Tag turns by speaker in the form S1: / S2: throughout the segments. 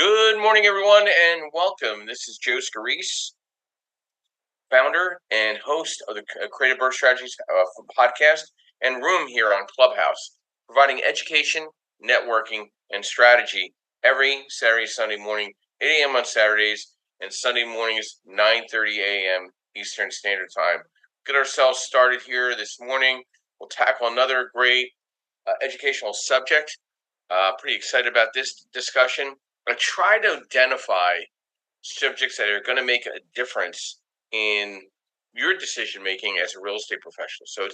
S1: Good morning, everyone, and welcome. This is Joe Scarice, founder and host of the Creative Birth Strategies podcast and room here on Clubhouse, providing education, networking, and strategy every Saturday, Sunday morning, 8 a.m. on Saturdays, and Sunday mornings, 9:30 a.m. Eastern Standard Time. Get ourselves started here this morning. We'll tackle another great educational subject. Pretty excited about this discussion. I try to identify subjects that are going to make a difference in your decision making as a real estate professional. So,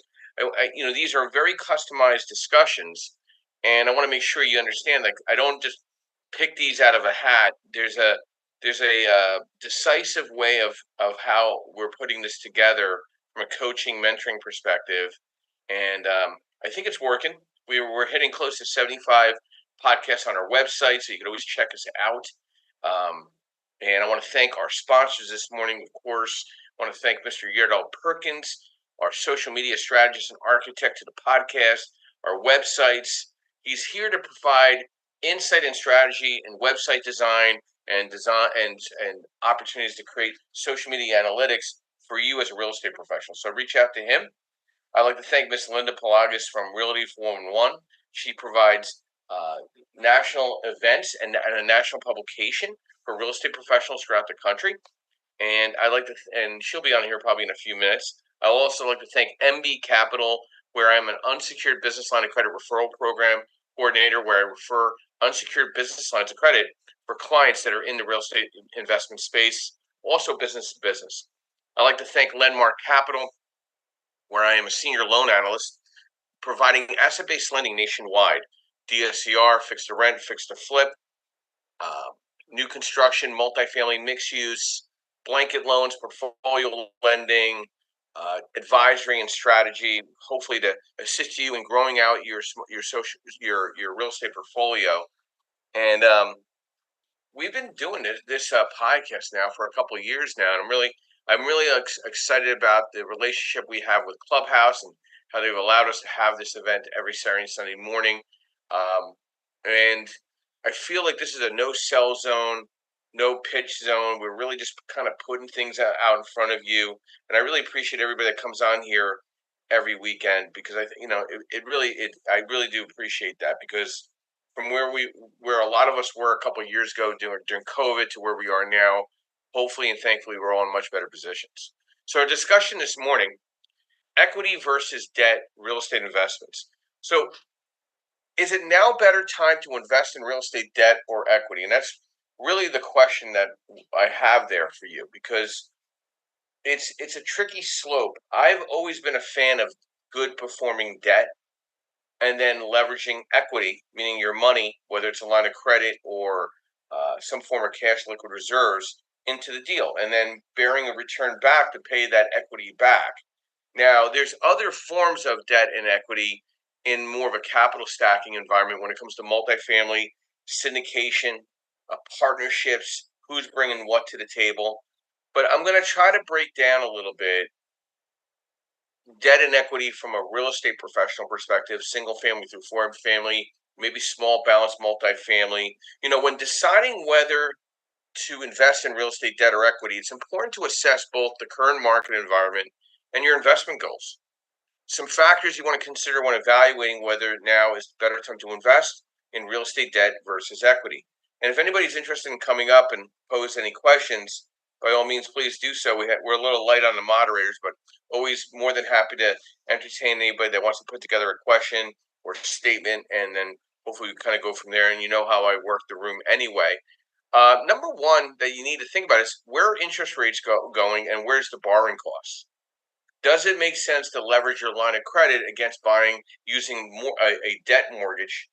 S1: these are very customized discussions, and I want to make sure you understand. Like, I don't just pick these out of a hat. There's a decisive way of how we're putting this together from a coaching, mentoring perspective, and I think it's working. We're hitting close to 75 podcasts on our website, so you can always check us out. Um, and I want to thank our sponsors this morning, of course. I want to thank Mr. Yerdal Perkins, our social media strategist and architect to the podcast, our websites. He's here to provide insight and strategy and website design and opportunities to create social media analytics for you as a real estate professional. So reach out to him. I'd like to thank Miss Linda Pelagas from Realty 411. She provides national events and a national publication for real estate professionals throughout the country. And and she'll be on here probably in a few minutes. I'll also like to thank MB Capital, where I'm an unsecured business line of credit referral program coordinator, where I refer unsecured business lines of credit for clients that are in the real estate investment space, also business to business. I'd like to thank Lenmark Capital, where I am a senior loan analyst, providing asset-based lending nationwide, DSCR, fixed to rent, fixed to flip, uh, new construction, multifamily, mixed use, blanket loans, portfolio lending, advisory and strategy, hopefully to assist you in growing out your real estate portfolio. And we've been doing this podcast now for a couple of years now, and I'm really excited about the relationship we have with Clubhouse and how they've allowed us to have this event every Saturday and Sunday morning. And I feel like this is a no sell zone, no pitch zone. We're really just kind of putting things out in front of you, and I really appreciate everybody that comes on here every weekend because I really do appreciate that because from where a lot of us were a couple of years ago during COVID to where we are now, hopefully and thankfully we're all in much better positions. So our discussion this morning: equity versus debt real estate investments. So is it now better time to invest in real estate debt or equity? And that's really the question that I have there for you because it's a tricky slope. I've always been a fan of good performing debt and then leveraging equity, meaning your money, whether it's a line of credit or some form of cash liquid reserves, into the deal, and then bearing a return back to pay that equity back. Now, there's other forms of debt and equity in more of a capital stacking environment when it comes to multifamily, syndication, partnerships, who's bringing what to the table. But I'm going to try to break down a little bit debt and equity from a real estate professional perspective, single family through foreign family, maybe small balance multifamily. When deciding whether to invest in real estate debt or equity, it's important to assess both the current market environment and your investment goals. Some factors you want to consider when evaluating whether now is the better time to invest in real estate debt versus equity. And if anybody's interested in coming up and pose any questions, by all means, please do so. We're a little light on the moderators, but always more than happy to entertain anybody that wants to put together a question or statement, and then hopefully we kind of go from there. And you know how I work the room anyway. Number one that you need to think about is where are interest rates going and where's the borrowing costs? Does it make sense to leverage your line of credit against using a debt mortgage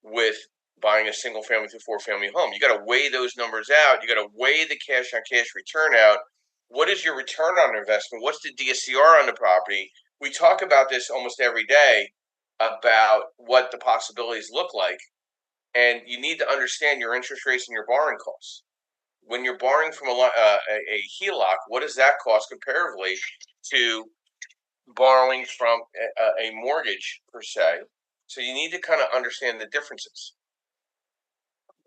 S1: with buying a single family through four family home? You got to weigh those numbers out. You got to weigh the cash on cash return out. What is your return on investment? What's the DSCR on the property? We talk about this almost every day about what the possibilities look like, and you need to understand your interest rates and your borrowing costs. When you're borrowing from a HELOC, what does that cost comparatively to borrowing from a mortgage per se? So you need to kind of understand the differences.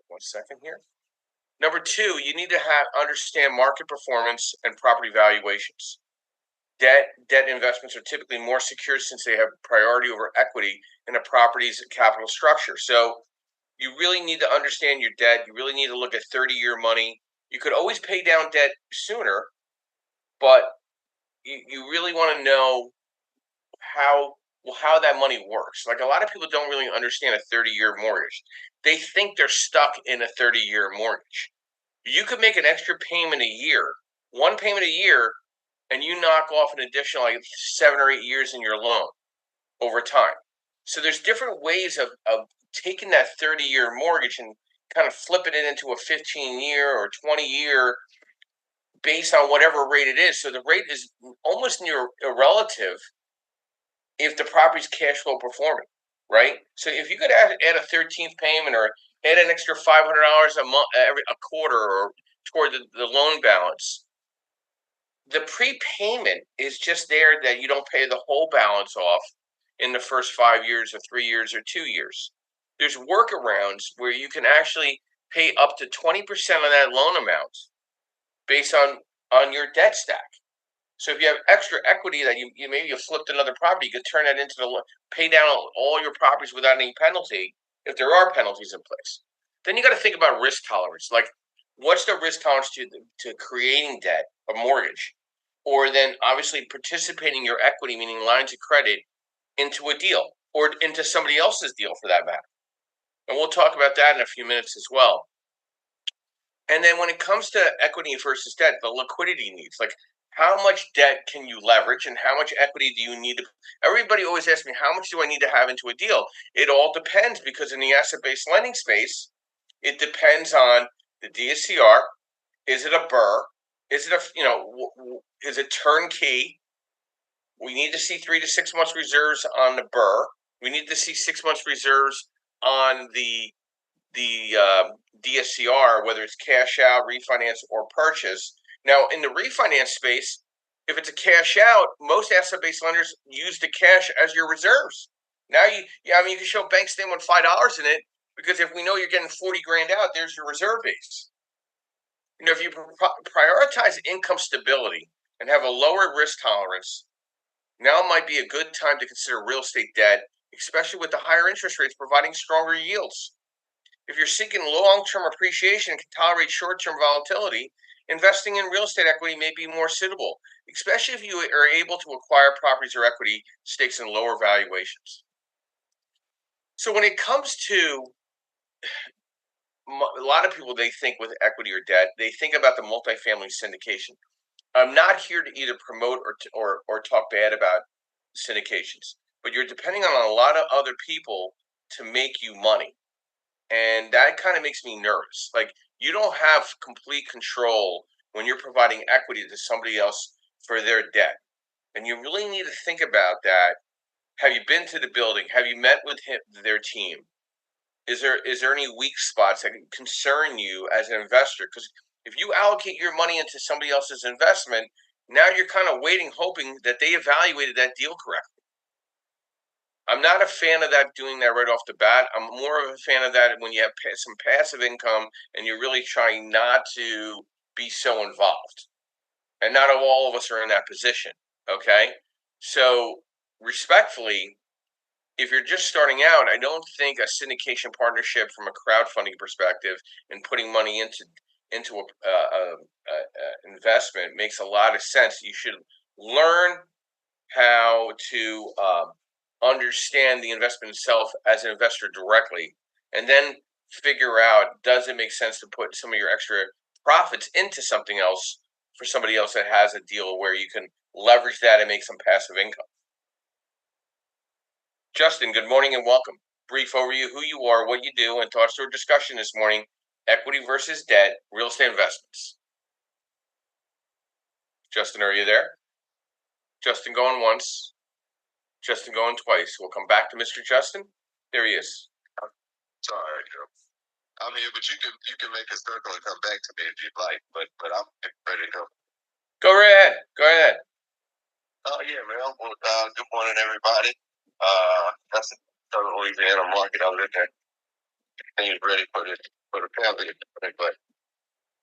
S1: 1 second here. Number two, you need to understand market performance and property valuations. Debt investments are typically more secure since they have priority over equity in a property's capital structure. So you really need to understand your debt. You really need to look at 30-year money. You could always pay down debt sooner, but you really want to know how that money works. Like a lot of people don't really understand a 30-year mortgage. They think they're stuck in a 30-year mortgage. You could make an extra payment a year, one payment a year, and you knock off an additional like 7 or 8 years in your loan over time. So there's different ways of taking that 30-year mortgage and kind of flipping it into a 15-year or 20-year based on whatever rate it is. So the rate is almost near irrelative if the property's cash flow performing, right? So if you could add a 13th payment or add an extra $500 a month, every a quarter, or toward the loan balance, the prepayment is just there that you don't pay the whole balance off in the first 5 years or 3 years or 2 years. There's workarounds where you can actually pay up to 20% of that loan amount based on your debt stack. So if you have extra equity that you maybe you flipped another property, you could turn that into pay down all your properties without any penalty if there are penalties in place. Then you got to think about risk tolerance. Like, what's the risk tolerance to creating debt, a mortgage, or then obviously participating your equity, meaning lines of credit, into a deal or into somebody else's deal for that matter. And we'll talk about that in a few minutes as well. And then when it comes to equity versus debt, the liquidity needs, like how much debt can you leverage and how much equity do you need to? Everybody always asks me, how much do I need to have into a deal? It all depends because in the asset-based lending space, it depends on the DSCR. Is it a BRRRR? Is it is it turnkey? We need to see 3 to 6 months reserves on the BRRRR. We need to see 6 months reserves on the DSCR, whether it's cash out, refinance, or purchase. Now, in the refinance space, if it's a cash out, most asset-based lenders use the cash as your reserves. Now, you can show bank statement with $5 in it because if we know you're getting 40 grand out, there's your reserve base. If you prioritize income stability and have a lower risk tolerance, now might be a good time to consider real estate debt, especially with the higher interest rates providing stronger yields. If you're seeking long-term appreciation and can tolerate short-term volatility, investing in real estate equity may be more suitable, especially if you are able to acquire properties or equity stakes in lower valuations. So when it comes to a lot of people, they think with equity or debt, they think about the multifamily syndication. I'm not here to either promote or talk bad about syndications, but you're depending on a lot of other people to make you money. And that kind of makes me nervous. Like, you don't have complete control when you're providing equity to somebody else for their debt. And you really need to think about that. Have you been to the building? Have you met with their team? Is there any weak spots that concern you as an investor? Because if you allocate your money into somebody else's investment, now you're kind of waiting, hoping that they evaluated that deal correctly. I'm not a fan of that, doing that right off the bat. I'm more of a fan of that when you have some passive income and you're really trying not to be so involved. And not all of us are in that position. Okay. So, respectfully, if you're just starting out, I don't think a syndication partnership from a crowdfunding perspective and putting money into a investment makes a lot of sense. You should learn how to understand the investment itself as an investor directly, and then figure out, does it make sense to put some of your extra profits into something else for somebody else that has a deal where you can leverage that and make some passive income. Justin, good morning and welcome. Brief overview, who you are, what you do, and thoughts to our discussion this morning: equity versus debt, real estate investments. Justin, are you there? Justin going once. Justin going twice. We'll come back to Mr. Justin. There he is.
S2: Sorry, Joe. I'm here, but you can make a circle and come back to me if you'd like. But I'm ready to go.
S1: Go right ahead. Go ahead.
S2: Oh yeah, man. Well, good morning, everybody. That's the Southern Louisiana market. I was in there. Things ready for the family, but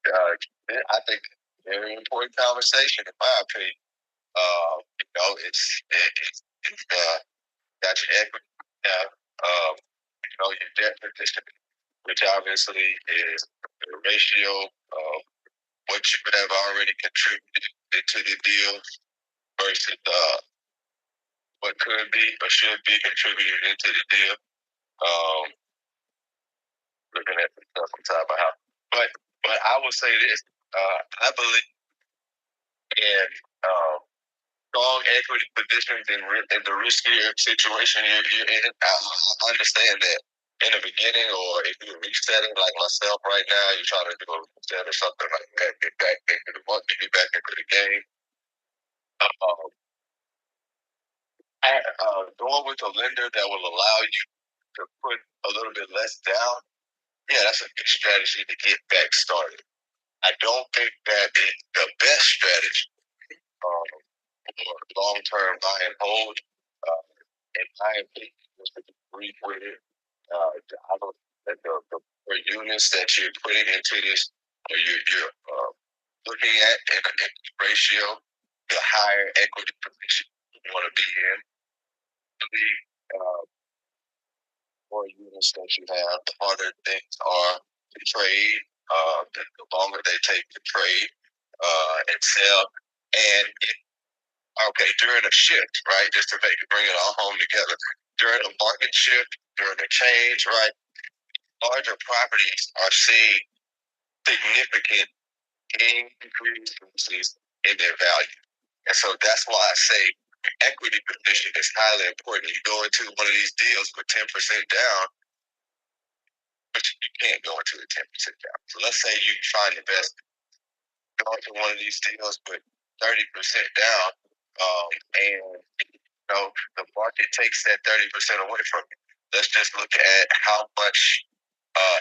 S2: I think very important conversation in my opinion. It's got your equity, your debt position, which obviously is the ratio of what you have already contributed to the deal versus what could be or should be contributed into the deal. Um, Looking at the stuff on top of how, but I will say this: I believe in strong equity positions in the riskier situation you're in. I understand that in the beginning, or if you're resetting like myself right now, you're trying to do a reset or something like that, get back into the month, get back into the game. Um, Going with a lender that will allow you to put a little bit less down, yeah, that's a good strategy to get back started. I don't think that is the best strategy for long term buy and hold. In my opinion, just to be brief with it, I don't that the per units that you're putting into this, or you're looking at in an equity ratio, the higher equity position you want to be in. The more units that you have, the harder things are to trade. The longer they take to trade and sell, and okay, during a shift, right? Just to bring it all home together. During a market shift, during a change, right? Larger properties are seeing significant increases in their value. And so that's why I say equity position is highly important. You go into one of these deals with 10% down, but you can't go into a 10% down. So let's say you find the best go into one of these deals with 30% down, and the market takes that 30% away from you. Let's just look at how much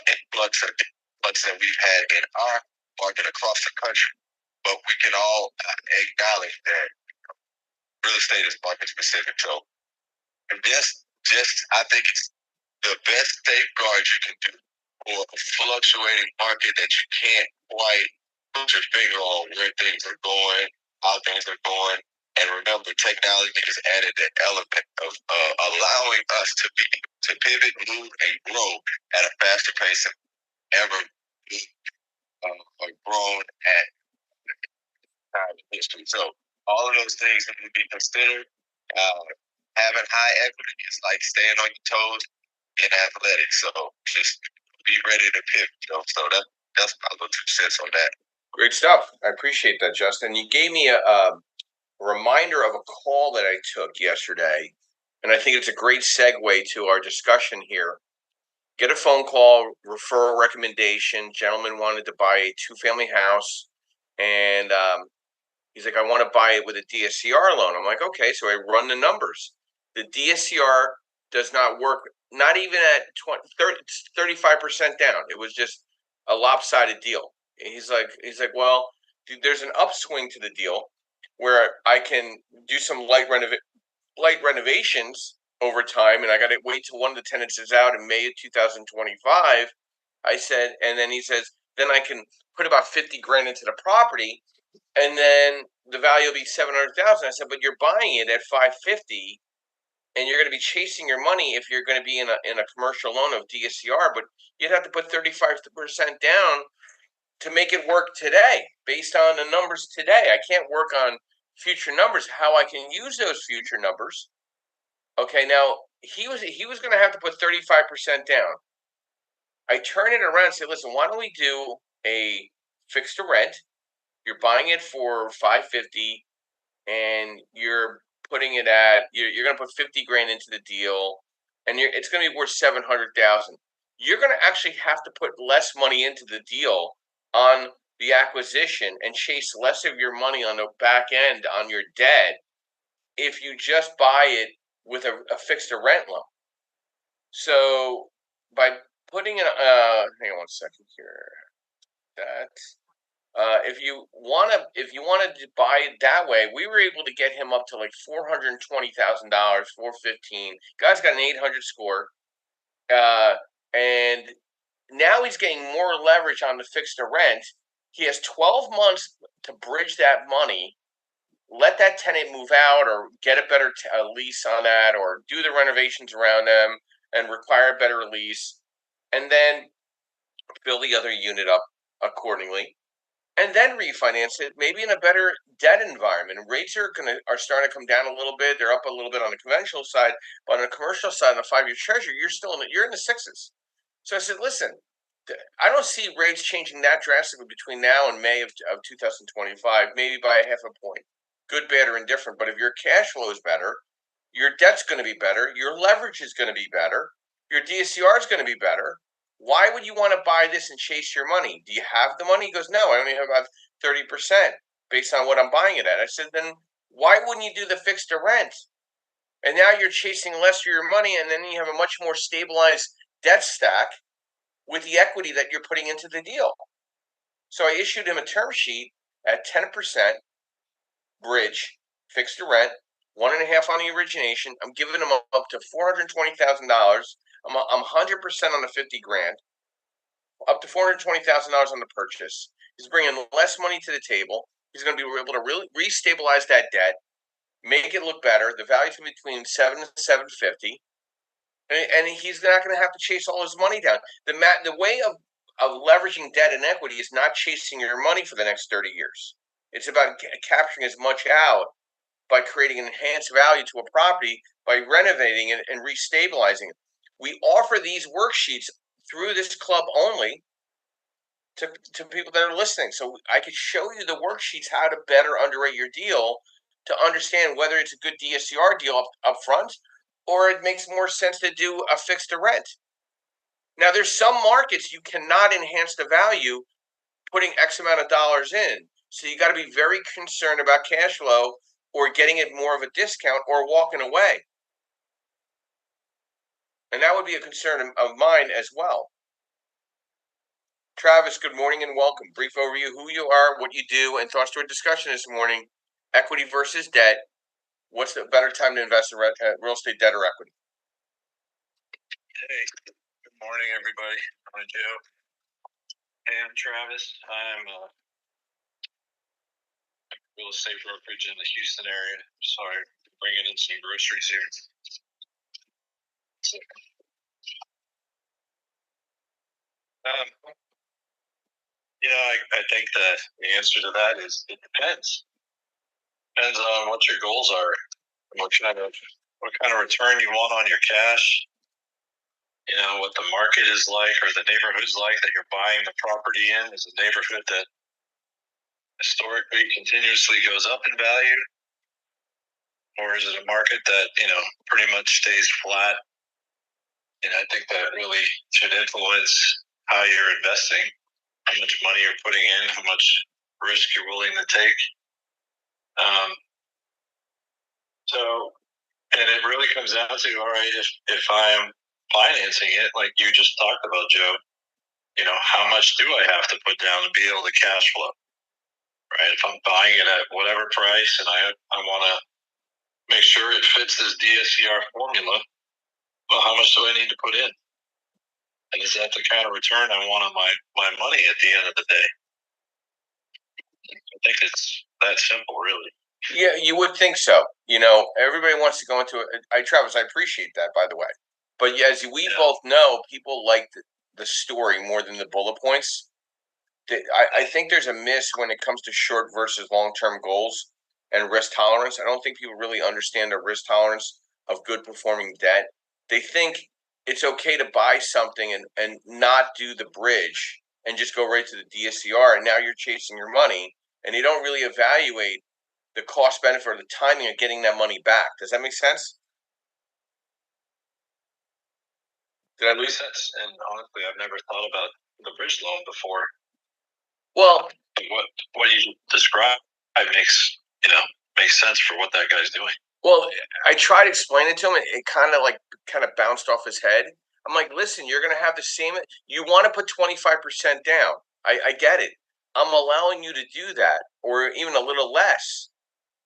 S2: influx that we've had in our market across the country. But we can all acknowledge that real estate is market specific. So just I think it's the best safeguard you can do for a fluctuating market that you can't quite put your finger on where things are going, how things are going. And remember, technology has added the element of allowing us to pivot, move, and grow at a faster pace than ever or grown at time in history. So all of those things need to be considered. Uh, Having high equity is like staying on your toes in athletics. So just be ready to pivot. So that's my little 2 cents on that.
S1: Great stuff. I appreciate that, Justin. You gave me a reminder of a call that I took yesterday, and I think it's a great segue to our discussion here. Get a phone call, referral recommendation. Gentleman wanted to buy a 2-family house, and he's like, I want to buy it with a DSCR loan. I'm like, okay. So I run the numbers. The DSCR does not work, not even at 35% down. It was just a lopsided deal. He's like, well, dude, there's an upswing to the deal where I can do some light renovations over time, and I got to wait till one of the tenants is out in May of 2025. I said, and then he says, then I can put about 50 grand into the property, and then the value will be 700,000. I said, but you're buying it at 550, and you're going to be chasing your money if you're going to be in a commercial loan of DSCR, but you'd have to put 35% down to make it work today, based on the numbers today. I can't work on future numbers. How I can use those future numbers? Okay, now he was going to have to put 35% down. I turn it around and say, listen, why don't we do a fixed to rent? You're buying it for 550, and you're putting it at you're going to put 50 grand into the deal, and it's going to be worth 700,000. You're going to actually have to put less money into the deal on the acquisition and chase less of your money on the back end on your debt if you just buy it with a fixed to rent loan. So by putting in hang on one second here. That if you wanted to buy it that way, we were able to get him up to like $420,000, 415. Guy's got an 800 score, and now he's getting more leverage on the fixed to rent. He has 12 months to bridge that money, let that tenant move out or get a better lease on that, or do the renovations around them and require a better lease, and then fill the other unit up accordingly, and then refinance it, maybe in a better debt environment. Rates are starting to come down a little bit. They're up a little bit on the conventional side, but on the commercial side, on the 5-year Treasury, you're in the sixes. So I said, listen, I don't see rates changing that drastically between now and May of 2025, maybe by a half a point. Good, bad, or indifferent. But if your cash flow is better, your debt's going to be better, your leverage is going to be better, your DSCR is going to be better. Why would you want to buy this and chase your money? Do you have the money? He goes, no, I only have about 30% based on what I'm buying it at. I said, then why wouldn't you do the fixed to rent? And now you're chasing less for your money, and then you have a much more stabilized debt stack with the equity that you're putting into the deal. So I issued him a term sheet at 10% bridge, fixed to rent, 1.5 on the origination. I'm giving him up to $420,000. I'm 100% on the 50 grand, up to $420,000 on the purchase. He's bringing less money to the table. He's going to be able to really restabilize that debt, make it look better. The value's going to be between 7 and 750, and he's not going to have to chase all his money down. The way of leveraging debt and equity is not chasing your money for the next 30 years. It's about capturing as much out by creating an enhanced value to a property by renovating it and restabilizing it. We offer these worksheets through this club only to people that are listening. So I could show you the worksheets how to better underwrite your deal to understand whether it's a good DSCR deal up front, or it makes more sense to do a fixed to rent. Now, there's some markets you cannot enhance the value putting X amount of dollars in. So you got to be very concerned about cash flow or getting it more of a discount or walking away. And that would be a concern of mine as well. Travis, good morning and welcome. Brief overview, who you are, what you do, and thoughts to our discussion this morning. Equity versus debt. What's the better time to invest in real estate, debt or equity?
S3: Hey, good morning, everybody. I'm Joe. Hey, I'm Travis. I'm a real estate brokerage in the Houston area. Sorry, bringing in some groceries here. I think that the answer to that is it depends. Depends on what your goals are, what kind of return you want on your cash. You know, what the market is like or the neighborhood's like that you're buying the property in. Is a neighborhood that historically continuously goes up in value? Or is it a market that, pretty much stays flat? And I think that really should influence how you're investing, how much money you're putting in, how much risk you're willing to take. And it really comes down to, all right, if I'm financing it, like you just talked about, Joe, how much do I have to put down to be able to cash flow, right? If I'm buying it at whatever price and I want to make sure it fits this DSCR formula, well, how much do I need to put in? And is that the kind of return I want on my money at the end of the day? I think it's that simple, really.
S1: Yeah, you would think so. Everybody wants to go into it. Travis, I appreciate that, by the way. But as we both know, people like the story more than the bullet points. I think there's a miss when it comes to short versus long-term goals and risk tolerance. I don't think people really understand the risk tolerance of good performing debt. They think it's okay to buy something and not do the bridge and just go right to the DSCR, and now you're chasing your money, and they don't really evaluate the cost benefit or the timing of getting that money back. Does that make sense? Did I lose
S3: sense? And honestly, I've never thought about the bridge loan before.
S1: Well,
S3: what you described makes sense for what that guy's doing.
S1: Well, I tried to explain it to him, and it kind of bounced off his head. I'm like, listen, you're going to have the same. You want to put 25% down. I get it. I'm allowing you to do that, or even a little less.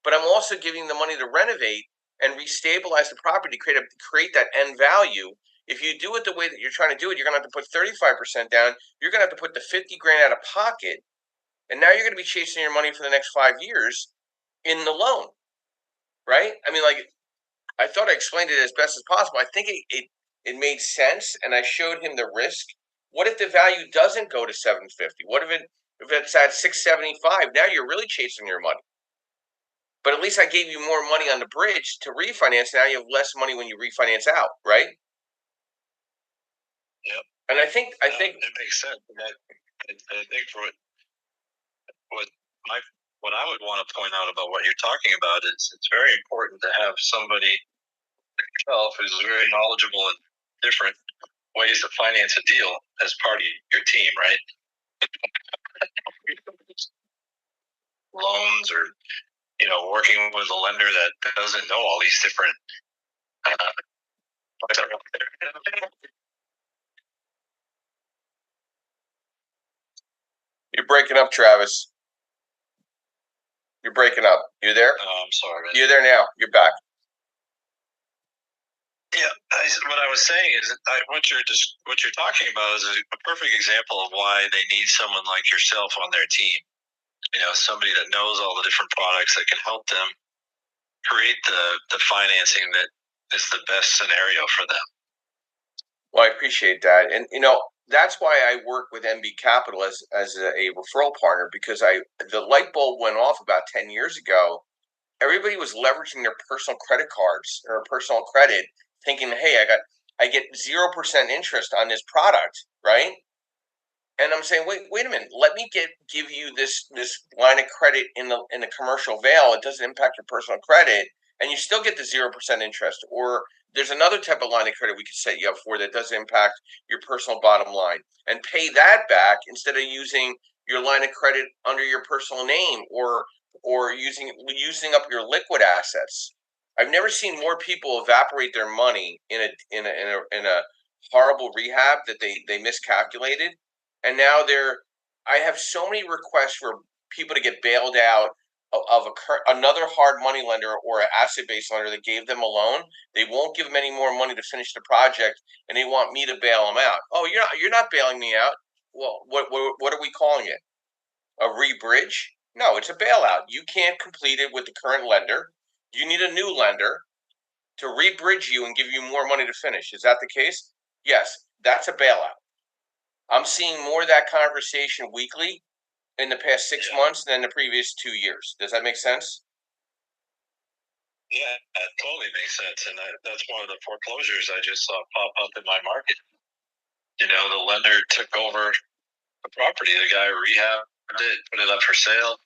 S1: But I'm also giving the money to renovate and restabilize the property, create that end value. If you do it the way that you're trying to do it, you're going to have to put 35% down. You're going to have to put the 50 grand out of pocket and now you're going to be chasing your money for the next 5 years in the loan, right? I mean, like, I thought I explained it as best as possible. I think it made sense, and I showed him the risk. What if the value doesn't go to 750? What if it's at 675? Now you're really chasing your money. But at least I gave you more money on the bridge to refinance. Now you have less money when you refinance out, right?
S3: Yep.
S1: And I think
S3: it makes sense. I think for what my what I would want to point out about what you're talking about is it's very important to have somebody like yourself who's very knowledgeable in different ways to finance a deal as part of your team, right? Loans or working with a lender that doesn't know all these different
S1: you're breaking up, Travis. You're breaking up. You there?
S3: I'm sorry.
S1: You're there now. You're back.
S3: Yeah, what I was saying is what you're talking about is a perfect example of why they need someone like yourself on their team. Somebody that knows all the different products that can help them create the financing that is the best scenario for them.
S1: Well, I appreciate that, and that's why I work with MB Capital as a referral partner, because the light bulb went off about 10 years ago. Everybody was leveraging their personal credit cards or personal credit, thinking, "Hey, I get 0% interest on this product, right?" And I'm saying, wait a minute, let me give you this line of credit in the commercial veil. It doesn't impact your personal credit, and you still get the 0% interest. Or there's another type of line of credit we could set you up for that doesn't impact your personal bottom line, and pay that back instead of using your line of credit under your personal name or using up your liquid assets. I've never seen more people evaporate their money in a horrible rehab that they miscalculated, and now I have so many requests for people to get bailed out of another hard money lender or an asset-based lender that gave them a loan. They won't give them any more money to finish the project, and they want me to bail them out. Oh, you're not bailing me out. Well, what are we calling it? A rebridge? No, it's a bailout. You can't complete it with the current lender. You need a new lender to rebridge you and give you more money to finish. Is that the case? Yes, that's a bailout. I'm seeing more of that conversation weekly in the past 6 months than the previous 2 years. Does that make sense?
S3: Yeah, that totally makes sense. And that's one of the foreclosures I just saw pop up in my market. The lender took over the property. The guy rehabbed it, put it up for sale,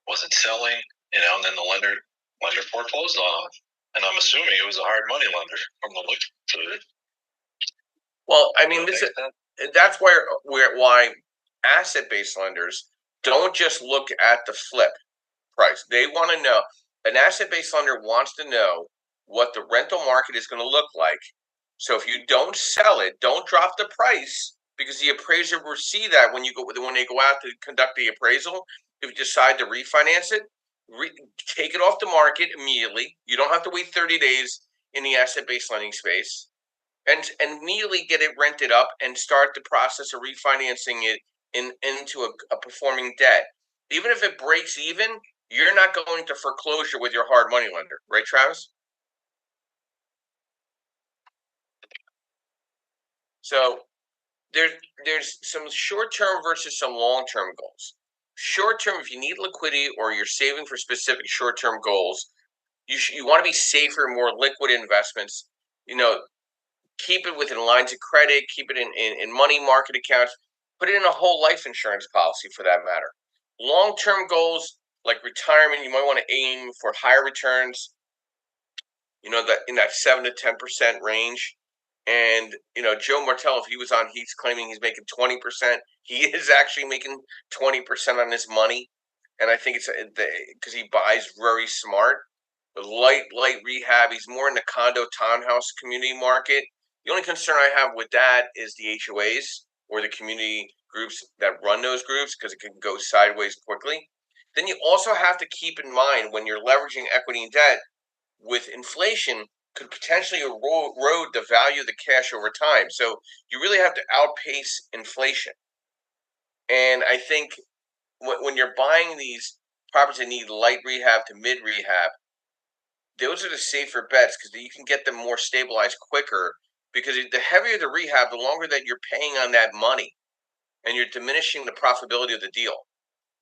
S3: wasn't selling, and then the lender foreclosed on it. And I'm assuming it was a hard money lender from the looks of it.
S1: Well, I mean, that's why asset-based lenders don't just look at the flip price. They want to know. An asset-based lender wants to know what the rental market is going to look like. So if you don't sell it, don't drop the price, because the appraiser will see that when they go out to conduct the appraisal. If you decide to refinance it, take it off the market immediately. You don't have to wait 30 days in the asset-based lending space, and immediately get it rented up and start the process of refinancing it into a performing debt. Even if it breaks even, you're not going to foreclosure with your hard money lender, right, Travis? So there's some short term versus some long term goals. Short term, if you need liquidity or you're saving for specific short term goals, you want to be safer, more liquid investments. Keep it within lines of credit, keep it in money market accounts, put it in a whole life insurance policy for that matter. Long term goals like retirement, you might want to aim for higher returns, that in that 7 to 10% range. And Joe Martell, if he was on, he's claiming he's making 20%. He is actually making 20% on his money, and I think it's because he buys very smart. The light rehab. He's more in the condo townhouse community market. The only concern I have with that is the HOAs or the community groups that run those groups, because it can go sideways quickly. Then you also have to keep in mind, when you're leveraging equity and debt, with inflation, could potentially erode the value of the cash over time. So you really have to outpace inflation. And I think when you're buying these properties that need light rehab to mid rehab, those are the safer bets because you can get them more stabilized quicker. Because the heavier the rehab, the longer that you're paying on that money, and you're diminishing the profitability of the deal.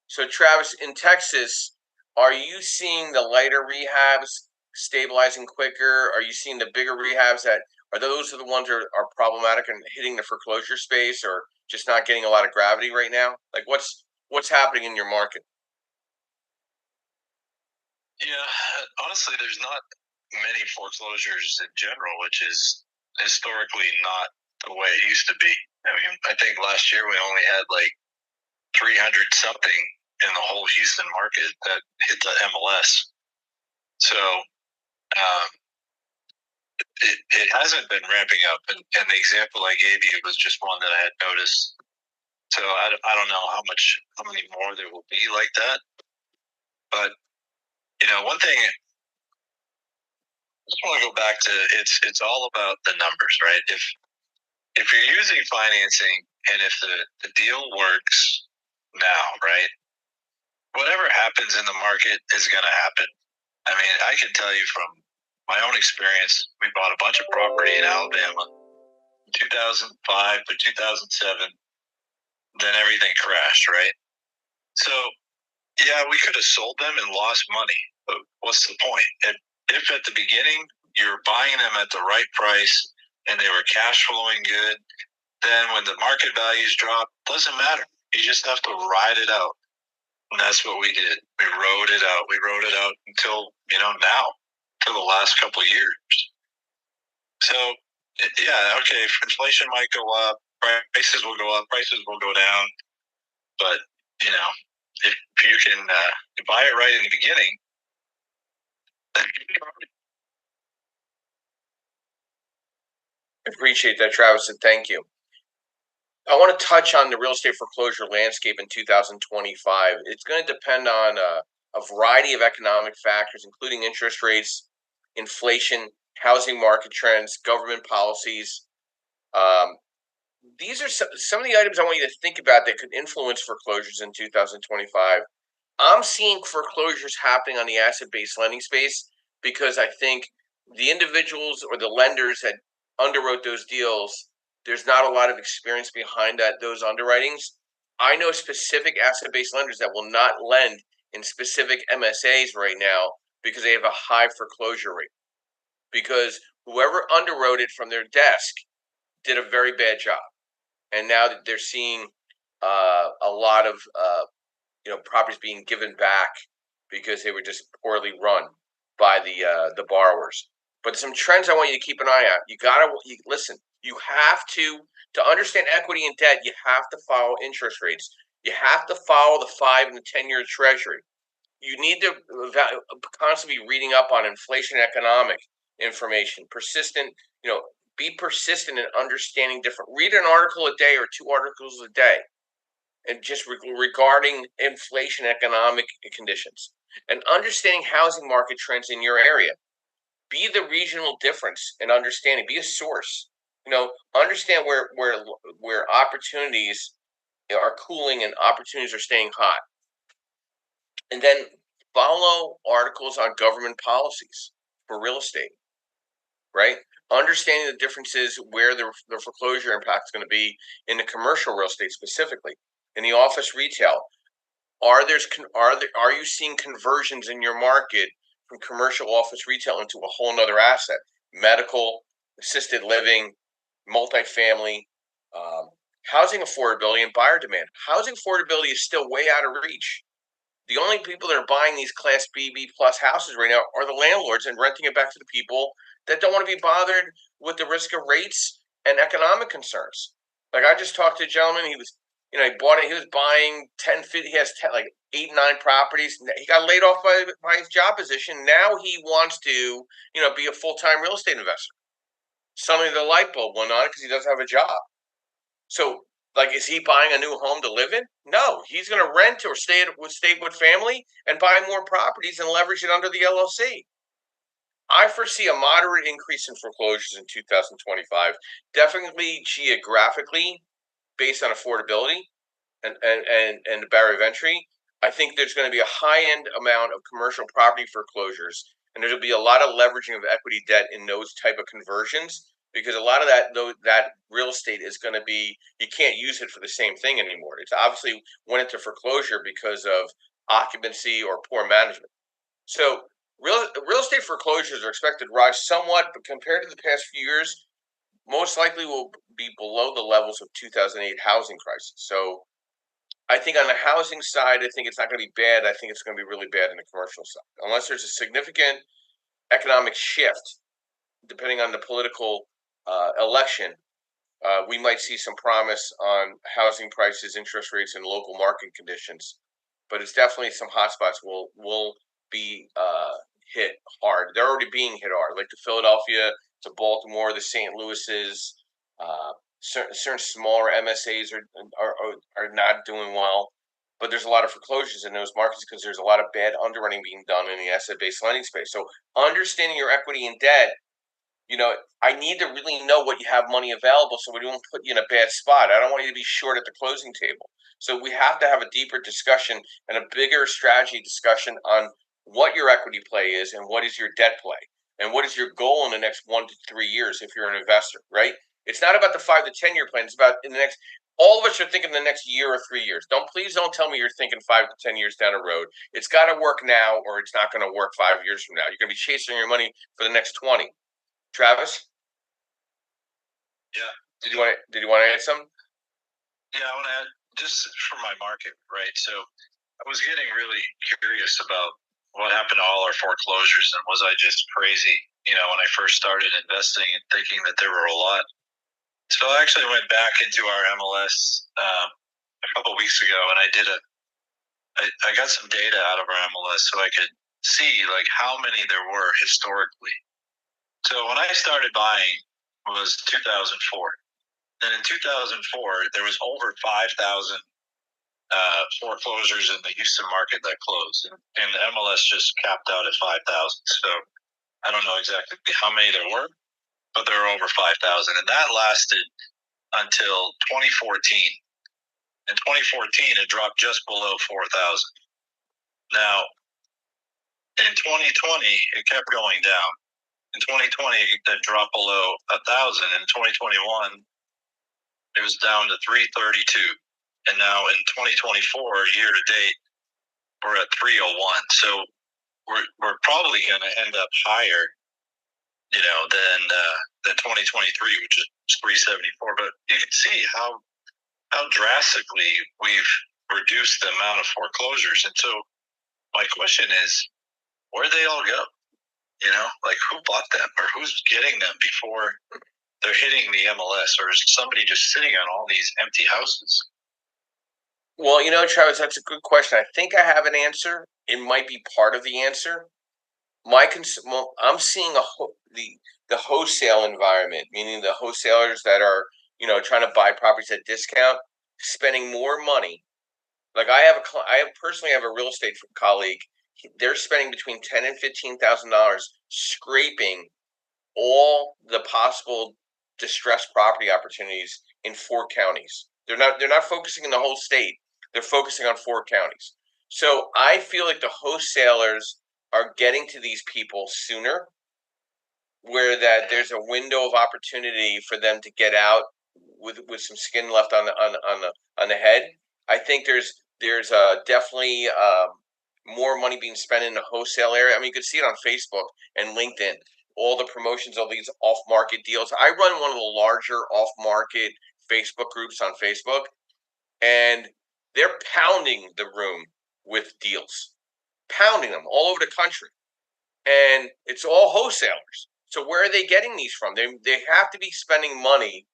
S1: So, Travis, in Texas, are you seeing the lighter rehabs stabilizing quicker? Are you seeing the bigger rehabs that are those the ones that are problematic and hitting the foreclosure space, or just not getting a lot of gravity right now? Like, what's happening in your market?
S3: Yeah, honestly, there's not many foreclosures in general, which is historically not the way it used to be. I mean, I think last year we only had like 300 something in the whole Houston market that hit the MLS. So um, it hasn't been ramping up. And the example I gave you was just one that I had noticed. So I don't know how many more there will be like that. But, one thing I just want to go back to, it's all about the numbers, right? If you're using financing and if the deal works now, right, whatever happens in the market is going to happen. I mean, I can tell you from my own experience, we bought a bunch of property in Alabama in 2005 to 2007. Then everything crashed, right? So, yeah, we could have sold them and lost money. But what's the point? If at the beginning you're buying them at the right price and they were cash flowing good, then when the market values drop, doesn't matter. You just have to ride it out. And that's what we did. We rode it out. We rode it out until, now, for the last couple of years. So, yeah, okay, inflation might go up, prices will go up, prices will go down. But, if you can buy it right in the beginning, then
S1: I appreciate that, Travis, and thank you. I want to touch on the real estate foreclosure landscape in 2025. It's going to depend on a variety of economic factors, including interest rates, inflation, housing market trends, government policies. Um, these are some of the items I want you to think about that could influence foreclosures in 2025. I'm seeing foreclosures happening on the asset-based lending space because I think the individuals or the lenders that underwrote those deals, there's not a lot of experience behind those underwritings. I know specific asset-based lenders that will not lend in specific MSAs right now because they have a high foreclosure rate. Because whoever underwrote it from their desk did a very bad job, and now that they're seeing a lot of properties being given back because they were just poorly run by the borrowers. But some trends I want you to keep an eye on. Listen. You have to understand equity and debt. You have to follow interest rates. You have to follow the 5 and the 10-year Treasury. You need to constantly be reading up on inflation, economic information. Be persistent in understanding different. Read an article a day or 2 articles a day and just regarding inflation, economic conditions, and understanding housing market trends in your area. Be the regional difference in understanding. Be a source. Understand where opportunities are cooling and opportunities are staying hot, and then follow articles on government policies for real estate. Right. Understanding the differences where the foreclosure impact is going to be in the commercial real estate specifically, in the office retail. Are you seeing conversions in your market from commercial office retail into a whole nother asset? Medical, assisted living, multifamily, housing affordability, and buyer demand. Housing affordability is still way out of reach. The only people that are buying these Class B, B plus houses right now are the landlords and renting it back to the people that don't want to be bothered with the risk of rates and economic concerns. Like I just talked to a gentleman, he bought it. He was buying 10, 50, he has 10, like 8, 9 properties. He got laid off by his job position. Now he wants to, be a full-time real estate investor. Suddenly the light bulb went on because he doesn't have a job. So, like, is he buying a new home to live in? No, he's going to rent or stay with family and buy more properties and leverage it under the LLC. I foresee a moderate increase in foreclosures in 2025, definitely geographically based on affordability. and the barrier of entry. I think there's going to be a high-end amount of commercial property foreclosures, and there'll be a lot of leveraging of equity debt in those type of conversions because a lot of that real estate is going to be, you can't use it for the same thing anymore. It's obviously went into foreclosure because of occupancy or poor management. So real estate foreclosures are expected to rise somewhat, but compared to the past few years, most likely will be below the levels of 2008 housing crisis. So I think on the housing side, I think it's not going to be bad. I think it's going to be really bad in the commercial side, unless there's a significant economic shift, depending on the political election. We might see some promise on housing prices, interest rates, and local market conditions. But it's definitely some hotspots will be hit hard. They're already being hit hard, like the Philadelphia, to Baltimore, the St. Louis's. Certain smaller MSAs are not doing well, but there's a lot of foreclosures in those markets because there's a lot of bad underwriting being done in the asset-based lending space. So understanding your equity and debt, I need to really know what you have money available so we don't put you in a bad spot. I don't want you to be short at the closing table. So we have to have a deeper discussion and a bigger strategy discussion on what your equity play is and what is your debt play and what is your goal in the next 1 to 3 years if you're an investor, right? It's not about the 5 to 10 year plan. It's about in the next. All of us are thinking the next year or 3 years. Please don't tell me you're thinking 5 to 10 years down the road. It's got to work now, or it's not going to work 5 years from now. You're going to be chasing your money for the next 20. Travis?
S3: Yeah.
S1: Did you want to add something?
S3: Yeah, I want to add just for my market, right? So I was getting really curious about what happened to all our foreclosures, and was I just crazy, when I first started investing and thinking that there were a lot. So I actually went back into our MLS a couple of weeks ago, and I got some data out of our MLS so I could see like how many there were historically. So when I started buying was 2004. And in 2004, there was over 5,000 foreclosures in the Houston market that closed, and the MLS just capped out at 5,000. So I don't know exactly how many there were, but there were over 5,000, and that lasted until 2014. In 2014, it dropped just below 4,000. Now, in 2020, it kept going down. In 2020, it dropped below 1,000. In 2021, it was down to 332. And now in 2024, year to date, we're at 301. So we're probably going to end up higher, than 2023, which is 374. But you can see how drastically we've reduced the amount of foreclosures. And so my question is, where'd they all go? Like who bought them or who's getting them before they're hitting the MLS, or is somebody just sitting on all these empty houses?
S1: Well, Travis, that's a good question. I think I have an answer. It might be part of the answer. I'm seeing the wholesale environment, meaning the wholesalers that are trying to buy properties at discount, spending more money. Like I personally have a real estate colleague. They're spending between $10,000 and $15,000 scraping all the possible distressed property opportunities in 4 counties. They're not focusing in the whole state. They're focusing on 4 counties. So I feel like the wholesalers are getting to these people sooner, where that there's a window of opportunity for them to get out with some skin left on the head. I think there's definitely more money being spent in the wholesale area. I mean, you could see it on Facebook and LinkedIn. All the promotions of these off-market deals. I run one of the larger off-market Facebook groups on Facebook, and they're pounding the room with deals, pounding them all over the country, and it's all wholesalers. So where are they getting these from? They have to be spending money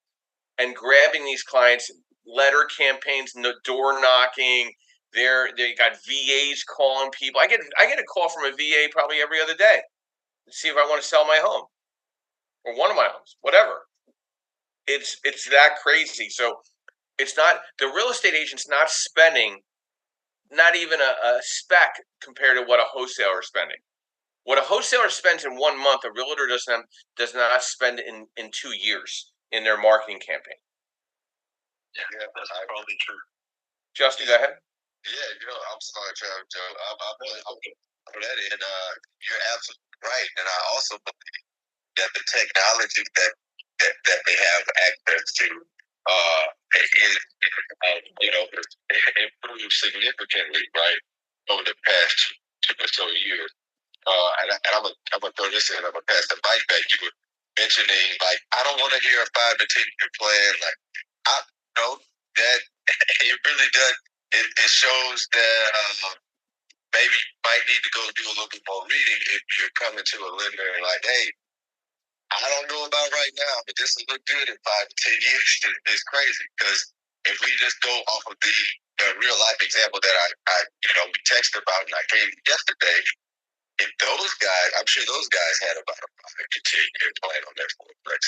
S1: and grabbing these clients, letter campaigns, door knocking. They got VAs calling people. I get a call from a VA probably every other day to see if I want to sell my home or one of my homes, whatever. It's that crazy. So it's not, the real estate agent's not spending not even a speck compared to what a wholesaler is spending. What a wholesaler spends in 1 month, a realtor does not spend in 2 years in their marketing campaign.
S3: Yeah, that's probably true.
S1: Justin, go ahead.
S2: Yeah, I'm sorry, Travis Joe. I'm on that end. You're absolutely right, and I also believe that the technology that they have access to, is improved significantly, right, over the past 2 or so years. I'm gonna throw this in. I'm gonna pass the mic back. You were mentioning like I don't want to hear a 5 to 10 year plan. Like I know that it really does. It shows that maybe you might need to go do a little bit more reading if you're coming to a lender and like, hey, I don't know about right now, but this will look good in 5 to 10 years. It's crazy because if we just go off of the real life example that I we texted about and I gave you yesterday, if those guys, I'm sure those guys had about a 5 to 10 year plan on their fourplex.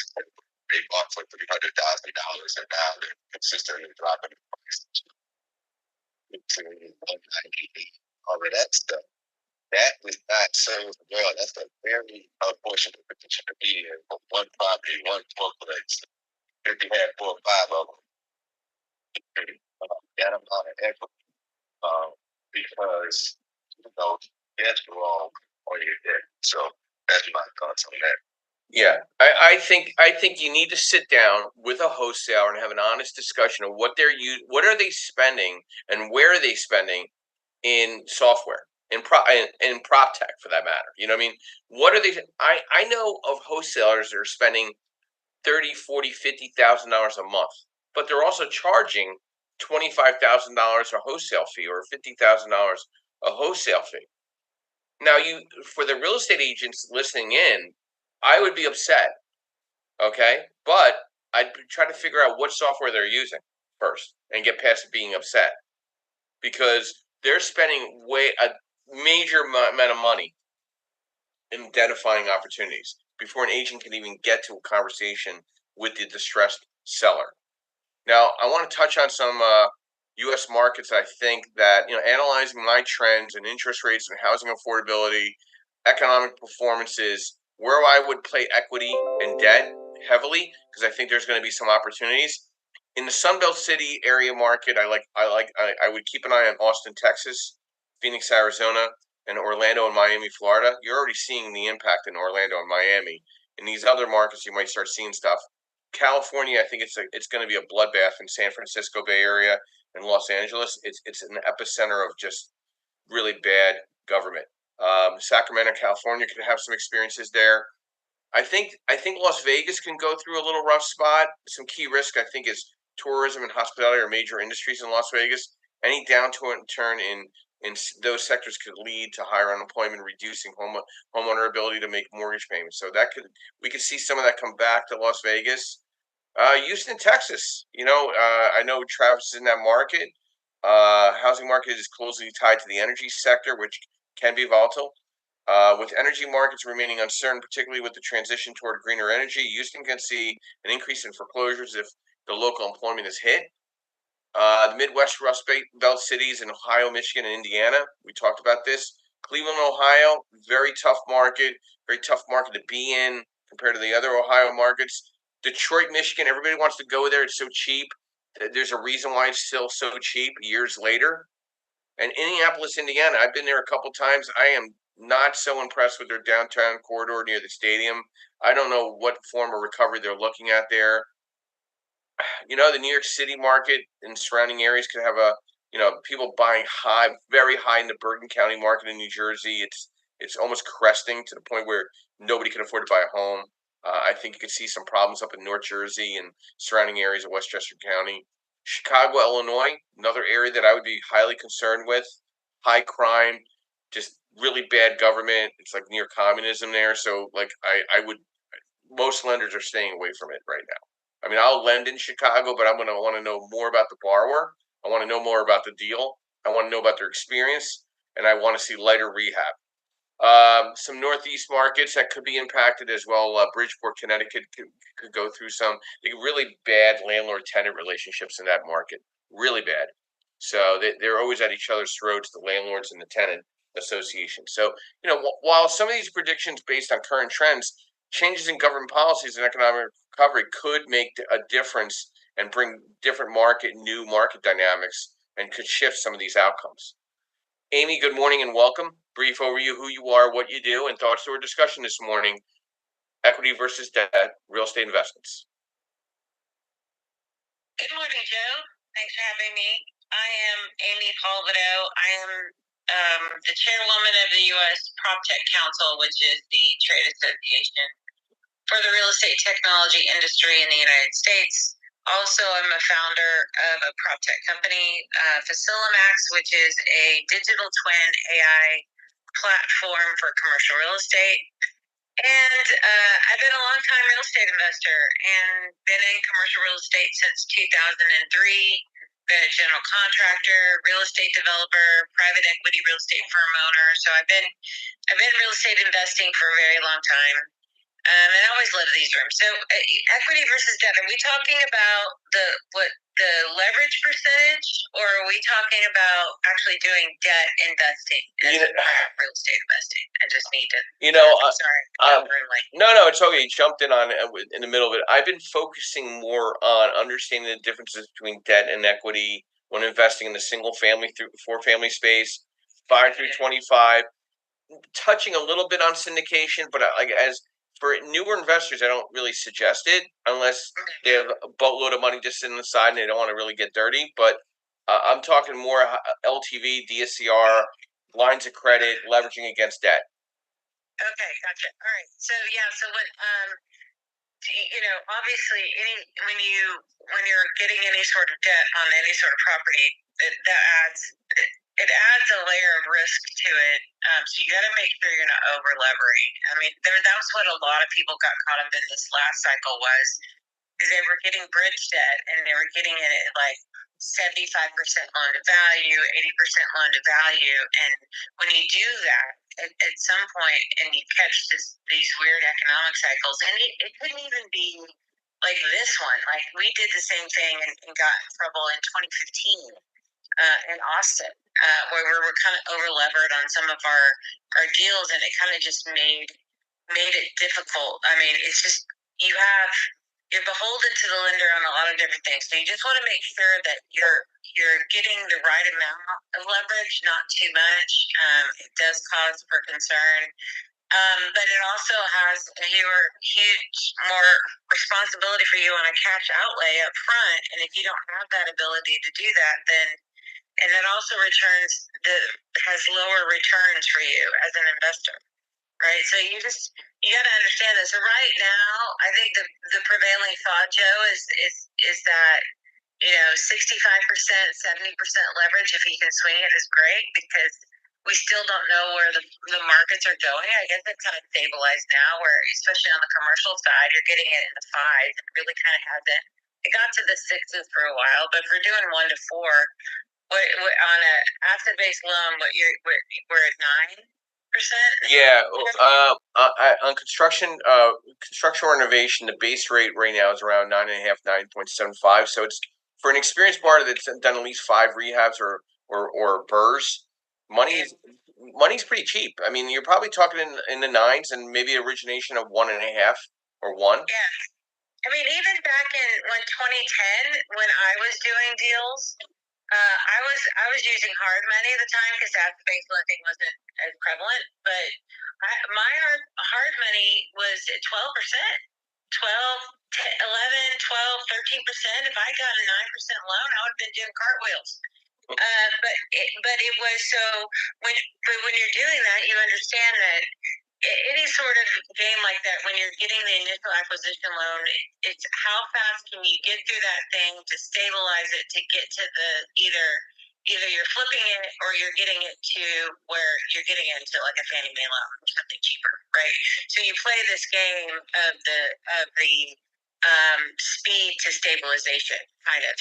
S2: They bought for $300,000 and now they're consistently dropping the price to 190, all of that stuff. That is not served well. That's a very unfortunate position to be in for one property, one fourplex. If you had 4 or 5 of them, that amount of equity, because that's wrong on your debt. So that's my thoughts on that.
S1: Yeah, I think you need to sit down with a wholesaler and have an honest discussion of what what are they spending and where are they spending in software in prop tech for that matter. You know what I mean? What are they? I know of wholesalers that are spending $30,000, $40,000, $50,000 a month, but they're also charging $25,000 a wholesale fee or $50,000 a wholesale fee. Now, for the real estate agents listening in, I would be upset. Okay, but I'd try to figure out what software they're using first and get past being upset because they're spending a major amount of money in identifying opportunities before an agent can even get to a conversation with the distressed seller. Now, I want to touch on some U.S. markets. I think that analyzing my trends and interest rates and housing affordability, economic performances, where I would play equity and debt heavily because I think there's going to be some opportunities in the Sunbelt City area market. I would keep an eye on Austin, Texas, Phoenix, Arizona, and Orlando and Miami, Florida. You're already seeing the impact in Orlando and Miami. In these other markets, you might start seeing stuff. California, I think it's going to be a bloodbath in San Francisco Bay Area and Los Angeles. It's an epicenter of just really bad government. Sacramento, California could have some experiences there. I think Las Vegas can go through a little rough spot. Some key risk I think is tourism and hospitality are major industries in Las Vegas. Any downturn in those sectors could lead to higher unemployment, reducing homeowner ability to make mortgage payments. So we could see some of that come back to Las Vegas. Houston, Texas. I know Travis is in that market. Housing market is closely tied to the energy sector, which can be volatile. With energy markets remaining uncertain, particularly with the transition toward greener energy, Houston can see an increase in foreclosures if the local employment is hit. The Midwest Rust Belt cities in Ohio, Michigan, and Indiana. We talked about this. Cleveland, Ohio, very tough market to be in compared to the other Ohio markets. Detroit, Michigan, everybody wants to go there. It's so cheap. There's a reason why it's still so cheap years later. And Indianapolis, Indiana, I've been there a couple times. I am not so impressed with their downtown corridor near the stadium. I don't know what form of recovery they're looking at there. The New York City market and surrounding areas could have people buying very high in the Bergen County market in New Jersey. It's almost cresting to the point where nobody can afford to buy a home. I think you could see some problems up in North Jersey and surrounding areas of Westchester County. Chicago, Illinois, another area that I would be highly concerned with. High crime, just really bad government. It's like near communism there. So most lenders are staying away from it right now. I mean, I'll lend in Chicago, but I'm going to want to know more about the borrower. I want to know more about the deal. I want to know about their experience, and I want to see lighter rehab. Some Northeast markets that could be impacted as well. Bridgeport, Connecticut could go through some really bad landlord-tenant relationships in that market. Really bad. So they're always at each other's throats, the landlords and the tenant association. So, while some of these predictions based on current trends, changes in government policies and economic recovery could make a difference and bring new market dynamics and could shift some of these outcomes. Amy, good morning and welcome. Brief overview, who you are, what you do, and thoughts to our discussion this morning, equity versus debt, real estate investments.
S4: Good morning, Joe. Thanks for having me. I am Amy Palvido. I am the chairwoman of the U.S. PropTech Council, which is the trade association for the real estate technology industry in the United States. Also, I'm a founder of a PropTech company, Facilimax, which is a digital twin AI platform for commercial real estate. And I've been a long-time real estate investor and been in commercial real estate since 2003. Been a general contractor, real estate developer, private equity real estate firm owner. So I've been real estate investing for a very long time. And I always love these rooms. So equity versus debt. Are we talking about the leverage percentage, or are we talking about actually doing debt investing as real estate investing? I just need to. Sorry,
S1: no, it's okay. You jumped in on in the middle of it. I've been focusing more on understanding the differences between debt and equity when investing in the single family through 4-family space, 5 through 25, touching a little bit on syndication, but as for newer investors, I don't really suggest it unless they have a boatload of money just sitting on the side and they don't want to really get dirty. But I'm talking more LTV, DSCR, lines of credit, leveraging against debt.
S4: Okay, gotcha. All right. So what obviously when you're getting any sort of debt on any sort of property, it adds a layer of risk to it. So you got to make sure you're not over levering. I mean, that's what a lot of people got caught up in this last cycle was, is they were getting bridge debt and they were getting it at like 75% loan to value, 80% loan to value. And when you do that at some point and you catch these weird economic cycles, and it couldn't even be like this one. Like we did the same thing and got in trouble in 2015 in Austin, where we were kind of over levered on some of our deals, and it kind of just made it difficult. I mean, it's just you're beholden to the lender on a lot of different things. So you just want to make sure that you're getting the right amount of leverage, not too much. It does cause for concern. But it also has a huge more responsibility for you on a cash outlay up front. And if you don't have that ability to do that, then and it also has lower returns for you as an investor, right? So you got to understand this. So right now, I think the prevailing thought, Joe, is that 65%, 70% leverage, if you can swing it, is great because we still don't know where the markets are going. I guess it's kind of stabilized now, where especially on the commercial side, you're getting it in the 5s. It really kind of hasn't. It got to the 6s for a while, but if we're doing 1 to 4. What on an asset-based loan? We're at 9%.
S1: Yeah, on construction renovation, the base rate right now is around 9.5, 9.75. So it's for an experienced buyer that's done at least 5 rehabs or burrs. Money's pretty cheap. I mean, you're probably talking in the 9s and maybe origination of 1.5 or 1.
S4: Yeah, I mean, even back in 2010, when I was doing deals. I was using hard money at the time because asset-based lending wasn't as prevalent. But my hard money was at 12%, 12, 11, 12, 13%. If I got a 9% loan, I would have been doing cartwheels. But it was so when you're doing that, you understand that any sort of game like that, when you're getting the initial acquisition loan, it's how fast can you get through that thing to stabilize it to get to the either you're flipping it or you're getting it to where you're getting into like a Fannie Mae loan or something cheaper, right? So you play this game of the speed to stabilization kind of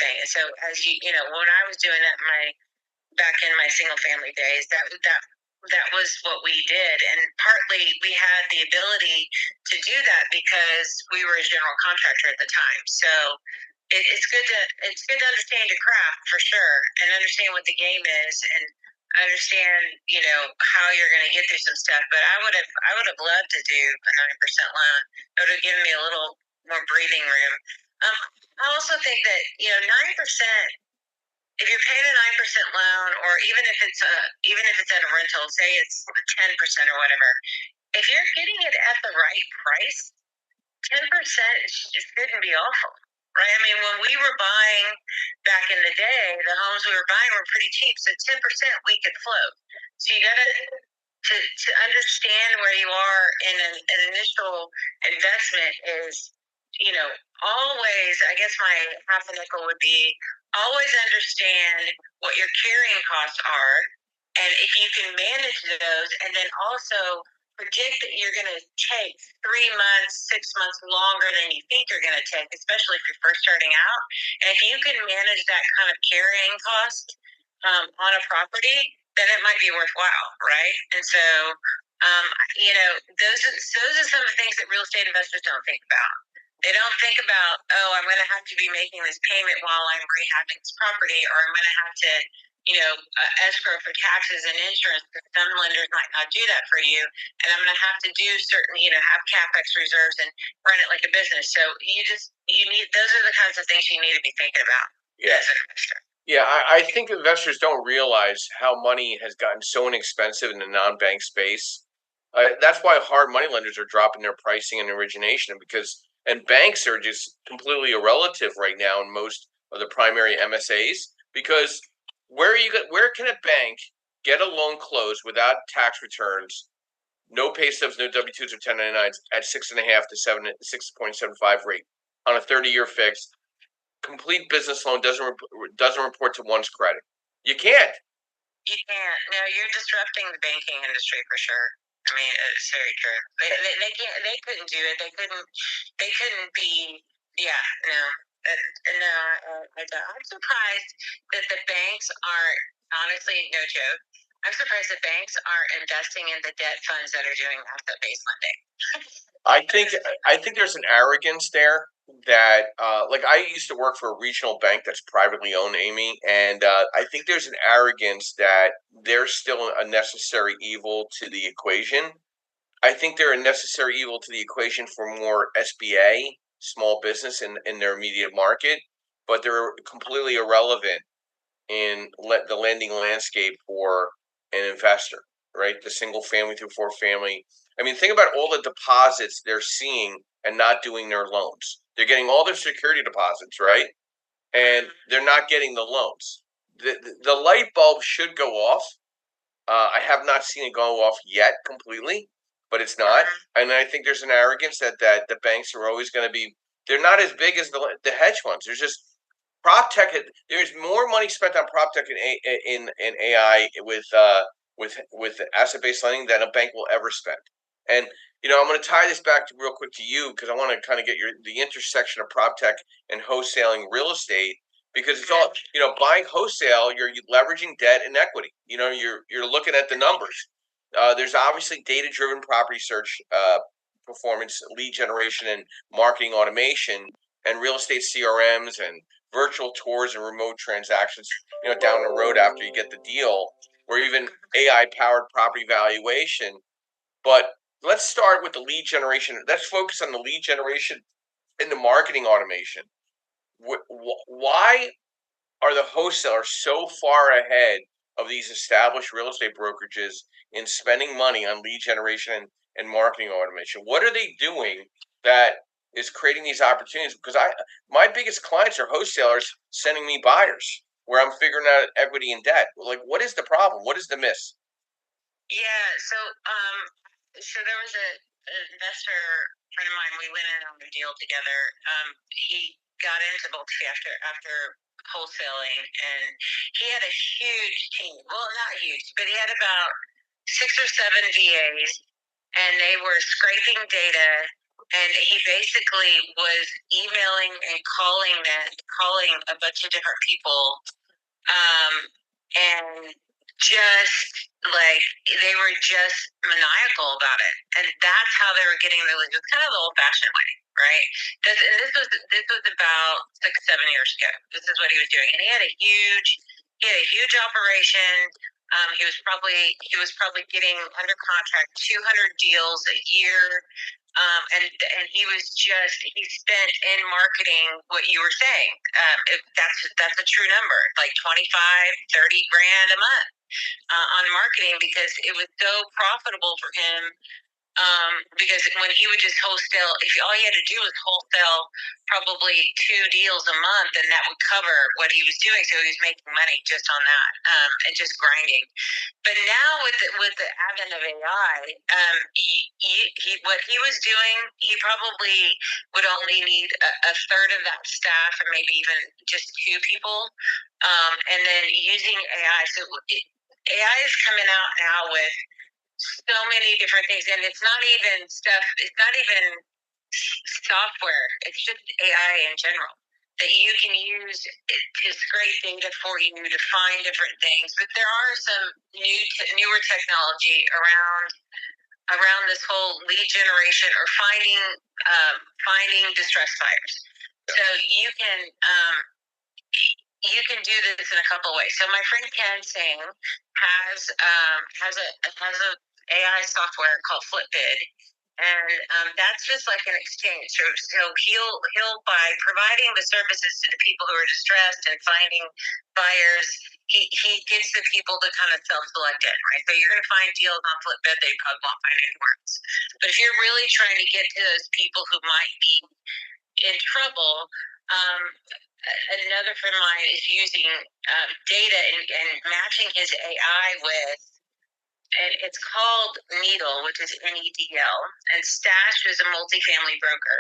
S4: thing. And so as when I was doing that back in my single family days, that was what we did. And partly we had the ability to do that because we were a general contractor at the time. So it's good to understand your craft for sure and understand what the game is and understand how you're going to get through some stuff. But I would have loved to do a 9% loan. It would have given me a little more breathing room. I also think that 9% if you're paying a 9% loan, or even if it's at a rental, say it's 10% or whatever, if you're getting it at the right price, 10% shouldn't be awful, right? I mean, when we were buying back in the day, the homes we were buying were pretty cheap, so 10% we could float. So you got to understand where you are in an initial investment is, always. I guess my half a nickel would be always understand what your carrying costs are, and if you can manage those, and then also predict that you're going to take 3 months, 6 months longer than you think you're going to take, especially if you're first starting out. And if you can manage that kind of carrying cost on a property, then it might be worthwhile, right? And so, those are some of the things that real estate investors don't think about. They don't think about, oh, I'm going to have to be making this payment while I'm rehabbing this property, or I'm going to have to escrow for taxes and insurance, because some lenders might not do that for you, and I'm going to have to do certain, have capex reserves and run it like a business. So those are the kinds of things you need to be thinking about.
S1: Yeah.
S4: As an investor.
S1: Yeah, I think investors don't realize how money has gotten so inexpensive in the non-bank space. That's why hard money lenders are dropping their pricing and origination, and banks are just completely irrelative right now in most of the primary MSAs, because where can a bank get a loan closed without tax returns, no pay stubs, no W-2s or 1099s at 6.5 to 6.75 rate on a 30-year fix? Complete business loan doesn't report to one's credit. You can't.
S4: You can't. No, you're disrupting the banking industry for sure. I mean, it's very true. They can't. They couldn't do it. They couldn't. They couldn't be. Yeah. No. No. I don't. I'm surprised that the banks aren't. Honestly, no joke. I'm surprised that banks aren't investing in the debt funds that are doing asset-based lending.
S1: I think there's an arrogance there that like I used to work for a regional bank that's privately owned, Amy, and I think there's an arrogance that they're still a necessary evil to the equation. I think they're a necessary evil to the equation for more SBA, small business in their immediate market, but they're completely irrelevant in the lending landscape for an investor, right? The single family through four family. I mean, think about all the deposits they're seeing and not doing their loans. They're getting all their security deposits, right? And they're not getting the loans. The light bulb should go off. I have not seen it go off yet completely, but it's not. And I think there's an arrogance that the banks are always going to be. They're not as big as the hedge funds. There's just prop tech. There's more money spent on prop tech in AI with asset based lending than a bank will ever spend. And I'm going to tie this back real quick to you, because I want to kind of get the intersection of prop tech and wholesaling real estate, because it's all buying wholesale. You're leveraging debt and equity. You're looking at the numbers. There's obviously data driven property search, performance, lead generation, and marketing automation, and real estate CRMs and virtual tours and remote transactions, down the road after you get the deal, or even AI powered property valuation. But let's start with the lead generation. Let's focus on the lead generation and the marketing automation. Why are the wholesalers so far ahead of these established real estate brokerages in spending money on lead generation and marketing automation? What are they doing that is creating these opportunities? Because my biggest clients are wholesalers sending me buyers where I'm figuring out equity and debt. Like, what is the problem? What is the miss?
S4: Yeah. So there was an investor friend of mine. We went in on a deal together. He got into multi after wholesaling, and he had a huge team. Well, not huge, but he had about 6 or 7 VAs, and they were scraping data. And he basically was emailing and calling a bunch of different people, and just like they were just maniacal about it, and that's how they were getting the leads. It was kind of the old-fashioned way, right? And this was about 6-7 years ago. This is what he was doing, and he had a huge operation. He was probably getting under contract 200 deals a year. And he was he spent in marketing what you were saying. That's a true number, like 25-30 grand a month on marketing, because it was so profitable for him. Because when he would just wholesale, if all he had to do was wholesale probably 2 deals a month, and that would cover what he was doing. So he was making money just on that, and just grinding. But now with the advent of AI, what he was doing, he probably would only need a third of that staff, or maybe even just 2 people, and then using AI. So AI is coming out now with so many different things, and it's not even stuff. It's not even software. It's just AI in general that you can use to scrape data for you to find different things. But there are some newer technology around this whole lead generation, or finding distress buyers. So you can do this in a couple ways. So my friend Ken Singh has a AI software called Flipbid, and that's just like an exchange. So he'll, by providing the services to the people who are distressed and finding buyers, he gets the people to kind of self-select in, right? So you're going to find deals on Flipbid that you probably won't find anywhere else. But if you're really trying to get to those people who might be in trouble, another friend of mine is using data and matching his AI with, and it's called Needle, which is NEDL, and Stash is a multifamily broker.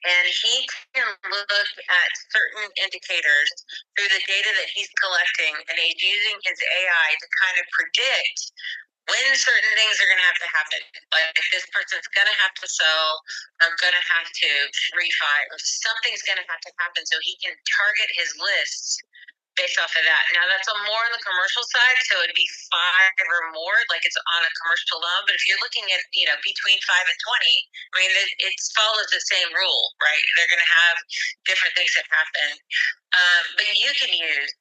S4: And he can look at certain indicators through the data that he's collecting, and he's using his AI to kind of predict when certain things are going to have to happen. Like this person's going to have to sell, or going to have to refi, or something's going to have to happen, so he can target his lists based off of that. Now that's more on the commercial side, so it'd be 5 or more, like it's on a commercial loan. But if you're looking at, between 5 and 20, I mean, it follows the same rule, right? They're going to have different things that happen. But you can use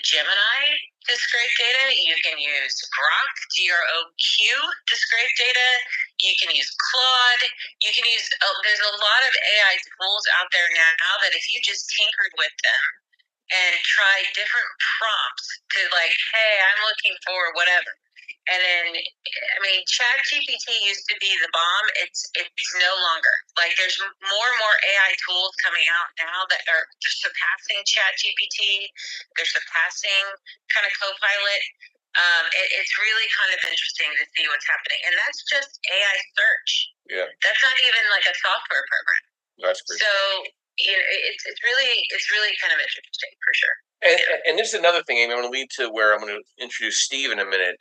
S4: Gemini to scrape data. You can use Grok, GROQ, to scrape data. You can use Claude. You can use, there's a lot of AI tools out there now that if you just tinkered with them and try different prompts to, like, hey, I'm looking for whatever. And then, I mean, ChatGPT used to be the bomb. It's no longer. Like, there's more and more AI tools coming out now that are surpassing ChatGPT. They're surpassing kind of Copilot. It's really kind of interesting to see what's happening. And that's just AI search.
S1: Yeah.
S4: That's not even like a software program.
S1: That's great.
S4: So, it's really kind of interesting for sure.
S1: And this is another thing, Amy. I'm going to lead to where I'm going to introduce Steve in a minute.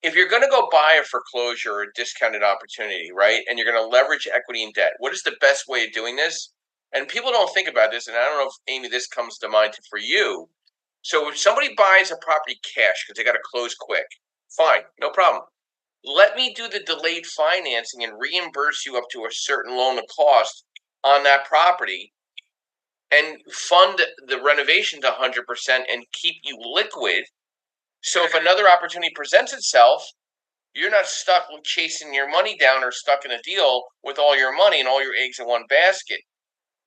S1: If you're going to go buy a foreclosure or a discounted opportunity, right, and you're going to leverage equity and debt, what is the best way of doing this? And people don't think about this, and I don't know if, Amy, this comes to mind for you. So if somebody buys a property cash because they got to close quick, fine, no problem. Let me do the delayed financing and reimburse you up to a certain loan of cost on that property, and fund the renovation to 100% and keep you liquid. So if another opportunity presents itself, you're not stuck with chasing your money down or stuck in a deal with all your money and all your eggs in one basket.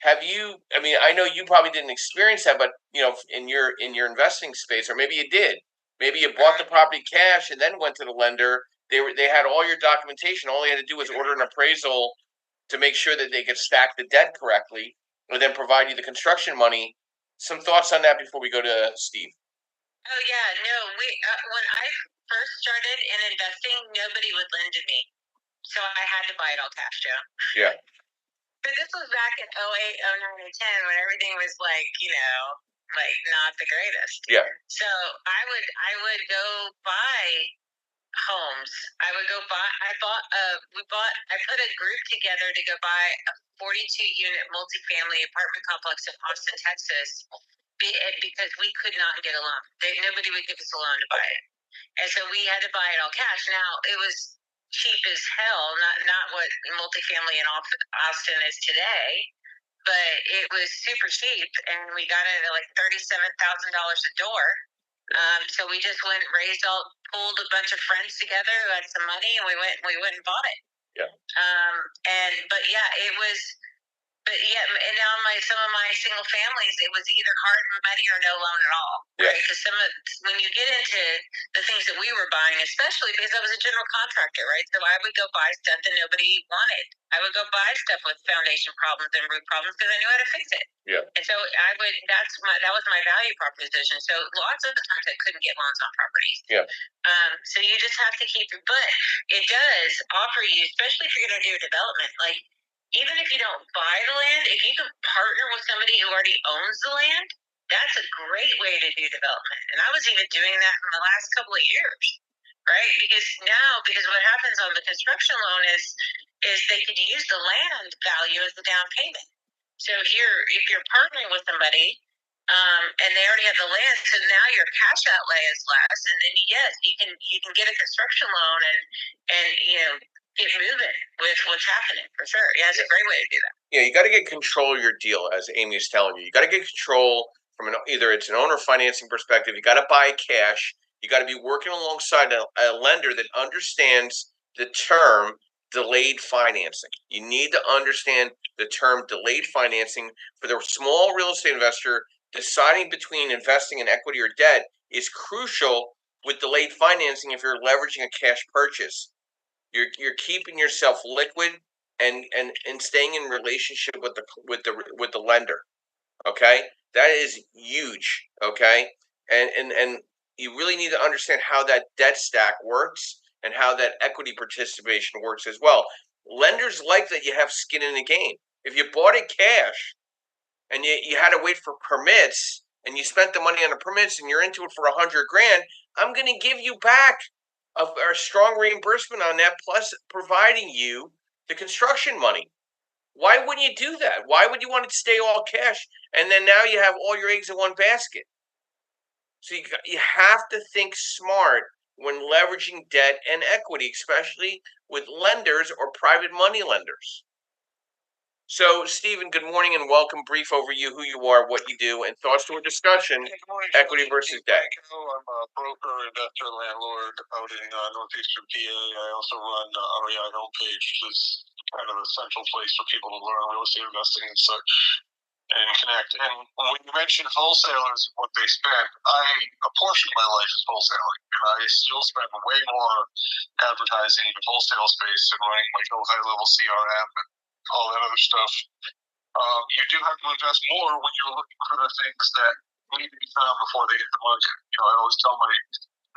S1: Have you? I mean, I know you probably didn't experience that, but in your investing space, or maybe you did. Maybe you bought the property cash and then went to the lender. They had all your documentation. All they had to do was order an appraisal to make sure that they could stack the debt correctly, and then provide you the construction money. Some thoughts on that before we go to Steve.
S4: Oh yeah, no. When I first started in investing, nobody would lend to me, so I had to buy it all cash, Joe.
S1: Yeah.
S4: But this was back in 08, 09, and 10 when everything was like, like not the greatest.
S1: Yeah.
S4: So I would go buy homes. I would go buy. I put a group together to go buy a 42-unit multifamily apartment complex in Austin, Texas, because we could not get a loan. Nobody would give us a loan to buy it, and so we had to buy it all cash. Now it was cheap as hell, not what multifamily in Austin is today, but it was super cheap, and we got it at like $37,000 a door. So we just pulled a bunch of friends together who had some money, and we went and bought it.
S1: Yeah.
S4: But yeah, it was. But yeah, and now some of my single families, it was either hard money or no loan at all, right? Because when you get into the things that we were buying, especially because I was a general contractor, right? So I would go buy stuff that nobody wanted. I would go buy stuff with foundation problems and roof problems because I knew how to fix it.
S1: Yeah.
S4: And so that was my value proposition. So lots of the times I couldn't get loans on properties.
S1: Yeah.
S4: So you just have to but it does offer you, especially if you're going to do a development, like. Even if you don't buy the land, if you can partner with somebody who already owns the land, that's a great way to do development. And I was even doing that in the last couple of years, right? Because what happens on the construction loan is they could use the land value as the down payment. So if you're partnering with somebody, and they already have the land, so now your cash outlay is less, and then yes, you can get a construction loan and get moving with what's happening for sure. Yeah, it's a great way to do that.
S1: Yeah, you got to get control of your deal, as Amy is telling you. You got to get control from either it's an owner financing perspective. You got to buy cash. You got to be working alongside a lender that understands the term delayed financing. You need to understand the term delayed financing for the small real estate investor. Deciding between investing in equity or debt is crucial with delayed financing if you're leveraging a cash purchase. You're keeping yourself liquid and staying in relationship with the lender. Okay, that is huge. Okay, and you really need to understand how that debt stack works and how that equity participation works as well. Lenders like that you have skin in the game. If you bought it cash and you had to wait for permits and you spent the money on the permits and you're into it for $100,000, I'm going to give you back a strong reimbursement on that, plus providing you the construction money. Why wouldn't you do that? Why would you want it to stay all cash and then now you have all your eggs in one basket? So you have to think smart when leveraging debt and equity, especially with lenders or private money lenders. So, Stephen, good morning and welcome. Brief overview, who you are, what you do, and thoughts to a discussion, equity versus debt.
S3: I'm a broker, investor, landlord out in northeastern PA. I also run REI homepage, which is kind of a central place for people to learn real estate investing and such and connect. And when you mention wholesalers and what they spend, a portion of my life is wholesaling, and I still spend way more advertising in the wholesale space and running like high-level CRM and all that other stuff. You do have to invest more when you're looking for the things that need to be found before they hit the market. I always tell my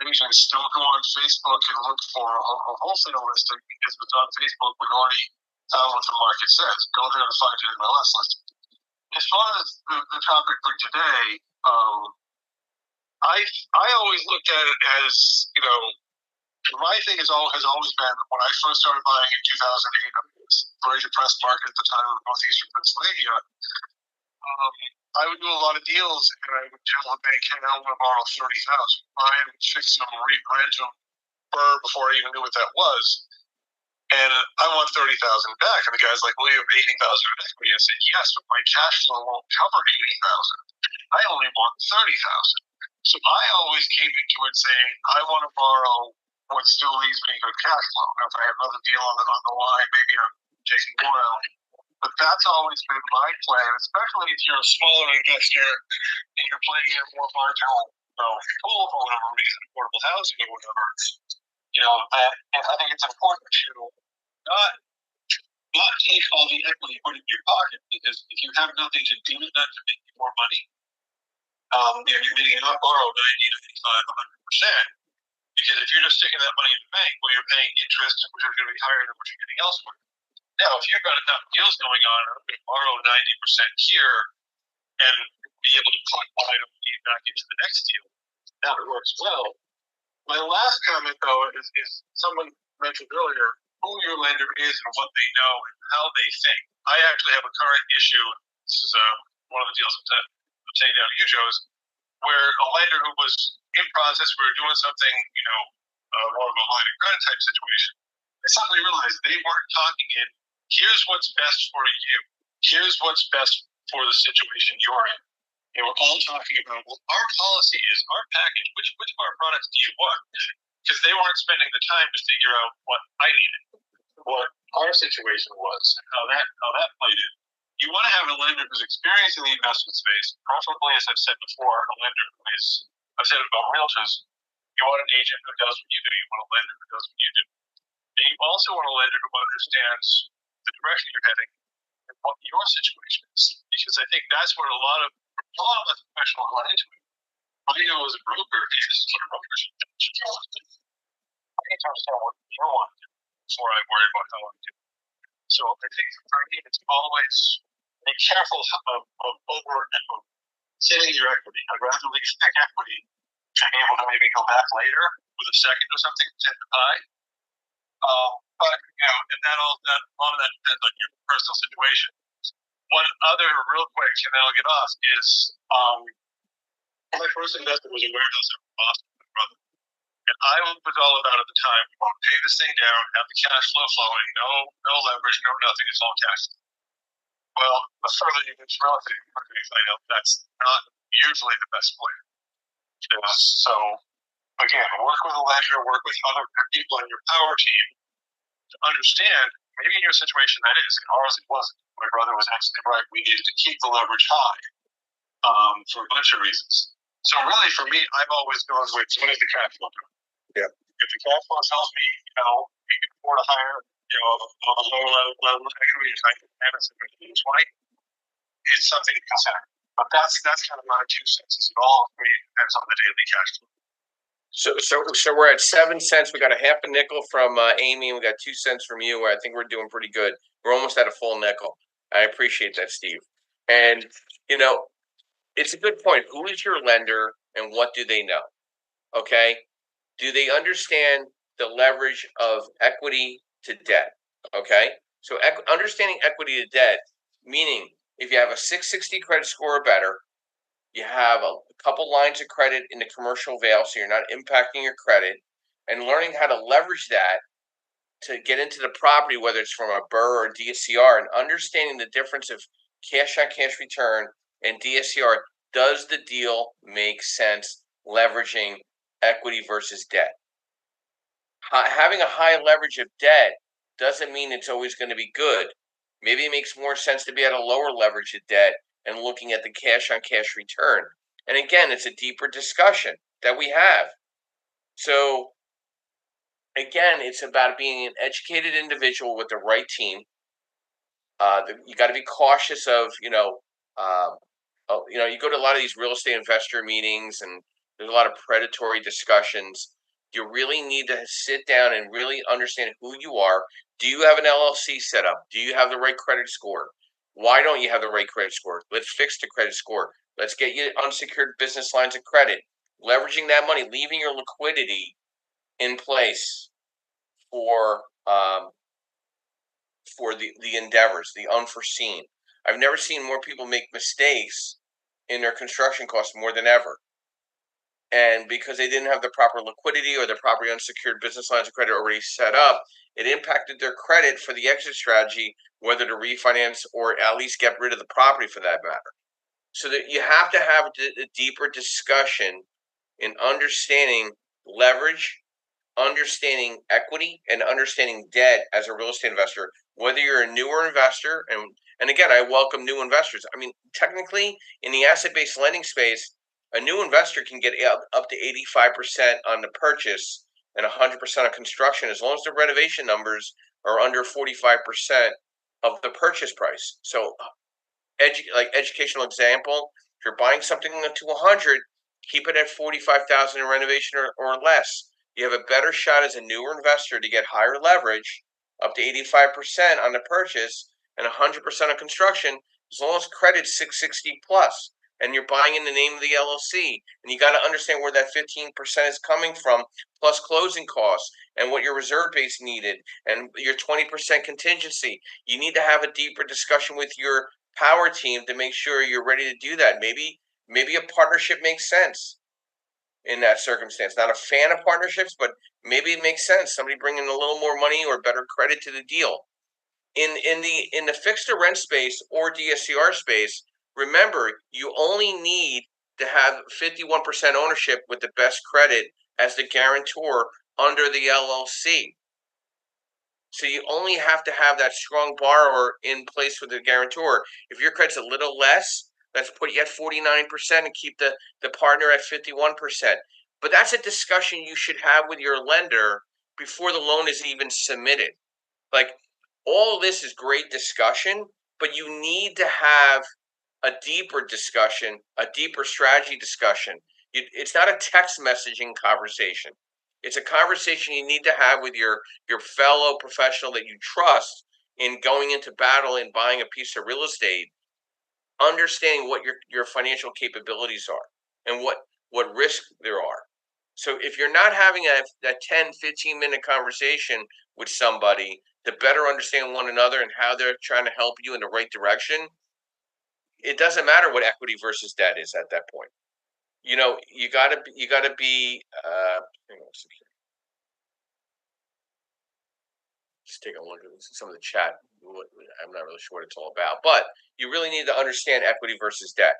S3: agents, don't go on Facebook and look for a wholesale listing because if it's on Facebook, we've already found what the market says. Go there and find your MLS listing. As far as the topic for today, I always looked at it as, my thing has always been, when I first started buying in 2008, it was a very depressed market at the time of northeastern Pennsylvania. I would do a lot of deals, and I would tell a bank, hey, I want to borrow $30,000. I would fix them, rent them, before I even knew what that was. And I want $30,000 back. And the guy's like, well, you have $80,000 in equity. I said, yes, but my cash flow won't cover $80,000. I only want $30,000. So I always came into it saying, I want to borrow what still leaves me good cash flow. Now, if I have another deal on the line, maybe I'm taking more out. But that's always been my plan, especially if you're a smaller investor and you're playing in more marginal pool for whatever reason, affordable housing or whatever. And I think it's important to not take all the equity put it in your pocket, because if you have nothing to do with that to make you more money, you're meaning not borrow 90 to 100%. Because if you're just sticking that money in the bank, well, you're paying interest, which is going to be higher than what you're getting elsewhere. Now, if you've got enough deals going on, I'm going to borrow 90% here and be able to collect what I don't need back into the next deal. That works well. My last comment, though, is someone mentioned earlier who your lender is and what they know and how they think. I actually have a current issue. This is one of the deals I'm saying down to you, Joe's, where a lender who was in process, we were doing something, more of a line of credit type situation. I suddenly realized they weren't talking in, here's what's best for you. Here's what's best for the situation you're in. They were all talking about, well, our policy is our package. Which of our products do you want? Because they weren't spending the time to figure out what I needed, what our situation was, how that played in. You want to have a lender who's experienced in the investment space, preferably, as I've said before, a lender who is, I've said about realtors, you want an agent who does what you do, you want a lender who does what you do. And you also want a lender who understands the direction you're heading and what your situation is. Because I think that's where a lot of the professionals run into it. I know as a broker, this is what a broker should do. I need to understand what you want to do before I worry about how I do. So I think for me, it's always be careful of setting your equity. I'd rather leave thick equity to be able to maybe go back later with a second or something to buy. But and that all of that depends on your personal situation. One other real quick, and then I'll get off, is my first investment was a warehouse in Boston with my brother. And I was all about at the time, we want to pay this thing down, have the cash flow flowing, no leverage, no nothing, it's all cash. Well, the further you get to real estate, you find out that's not usually the best plan. So, again, work with a lender, work with other people on your power team to understand, maybe in your situation that is, in ours it wasn't. My brother was absolutely right. We needed to keep the leverage high for a bunch of reasons. So really, for me, I've always gone with, what is the cash flow doing?
S2: Yeah.
S3: If the cash flow tells me, we can afford a higher, a lower level equity, I can manage it 20, it's something to consider. But that's kind of my 2 cents. It all for me depends on the daily cash flow.
S1: So we're at 7 cents. We got a half a nickel from Amy, and we got 2 cents from you. I think we're doing pretty good. We're almost at a full nickel. I appreciate that, Steve. And it's a good point. Who is your lender, and what do they know? Okay, do they understand the leverage of equity to debt? Okay, so understanding equity to debt, meaning if you have a 660 credit score or better, you have a couple lines of credit in the commercial veil, so you're not impacting your credit, and learning how to leverage that to get into the property, whether it's from a BRRRR or DSCR, and understanding the difference of cash on cash return and DSCR. Does the deal make sense leveraging equity versus debt? Having a high leverage of debt doesn't mean it's always going to be good. Maybe it makes more sense to be at a lower leverage of debt and looking at the cash on cash return. And again, it's a deeper discussion that we have. So again, it's about being an educated individual with the right team. You got to be cautious of, you go to a lot of these real estate investor meetings, and there's a lot of predatory discussions. You really need to sit down and really understand who you are. Do you have an LLC set up? Do you have the right credit score? Why don't you have the right credit score? Let's fix the credit score. Let's get you unsecured business lines of credit. Leveraging that money, leaving your liquidity in place for the endeavors, the unforeseen. I've never seen more people make mistakes in their construction costs more than ever. And because they didn't have the proper liquidity or the proper unsecured business lines of credit already set up, it impacted their credit for the exit strategy, whether to refinance or at least get rid of the property for that matter. So that you have to have a deeper discussion in understanding leverage, understanding equity, and understanding debt as a real estate investor. Whether you're a newer investor, and again, I welcome new investors. I mean, technically, in the asset-based lending space, a new investor can get up to 85% on the purchase and 100% on construction, as long as the renovation numbers are under 45% of the purchase price. So, educational example: if you're buying something to 100, keep it at 45,000 in renovation or less. You have a better shot as a newer investor to get higher leverage, up to 85% on the purchase and 100% on construction, as long as credit's 660 plus, and you're buying in the name of the LLC. And you got to understand where that 15% is coming from, plus closing costs and what your reserve base needed and your 20% contingency. You need to have a deeper discussion with your power team to make sure you're ready to do that. Maybe a partnership makes sense in that circumstance. Not a fan of partnerships, but maybe it makes sense. Somebody bringing a little more money or better credit to the deal. In the fixed to rent space or DSCR space, remember, you only need to have 51% ownership with the best credit as the guarantor under the LLC. So you only have to have that strong borrower in place with the guarantor. If your credit's a little less, let's put you at 49% and keep the partner at 51%. But that's a discussion you should have with your lender before the loan is even submitted. Like, all this is great discussion, but you need to have a deeper discussion, a deeper strategy discussion. It's not a text messaging conversation. It's a conversation you need to have with your fellow professional that you trust in going into battle and buying a piece of real estate, understanding what your financial capabilities are and what risk there are. So if you're not having that 10, 15-minute conversation with somebody to better understand one another and how they're trying to help you in the right direction, it doesn't matter what equity versus debt is at that point. You gotta be hang on a second. Just take a look at some of the chat. I'm not really sure what it's all about, but you really need to understand equity versus debt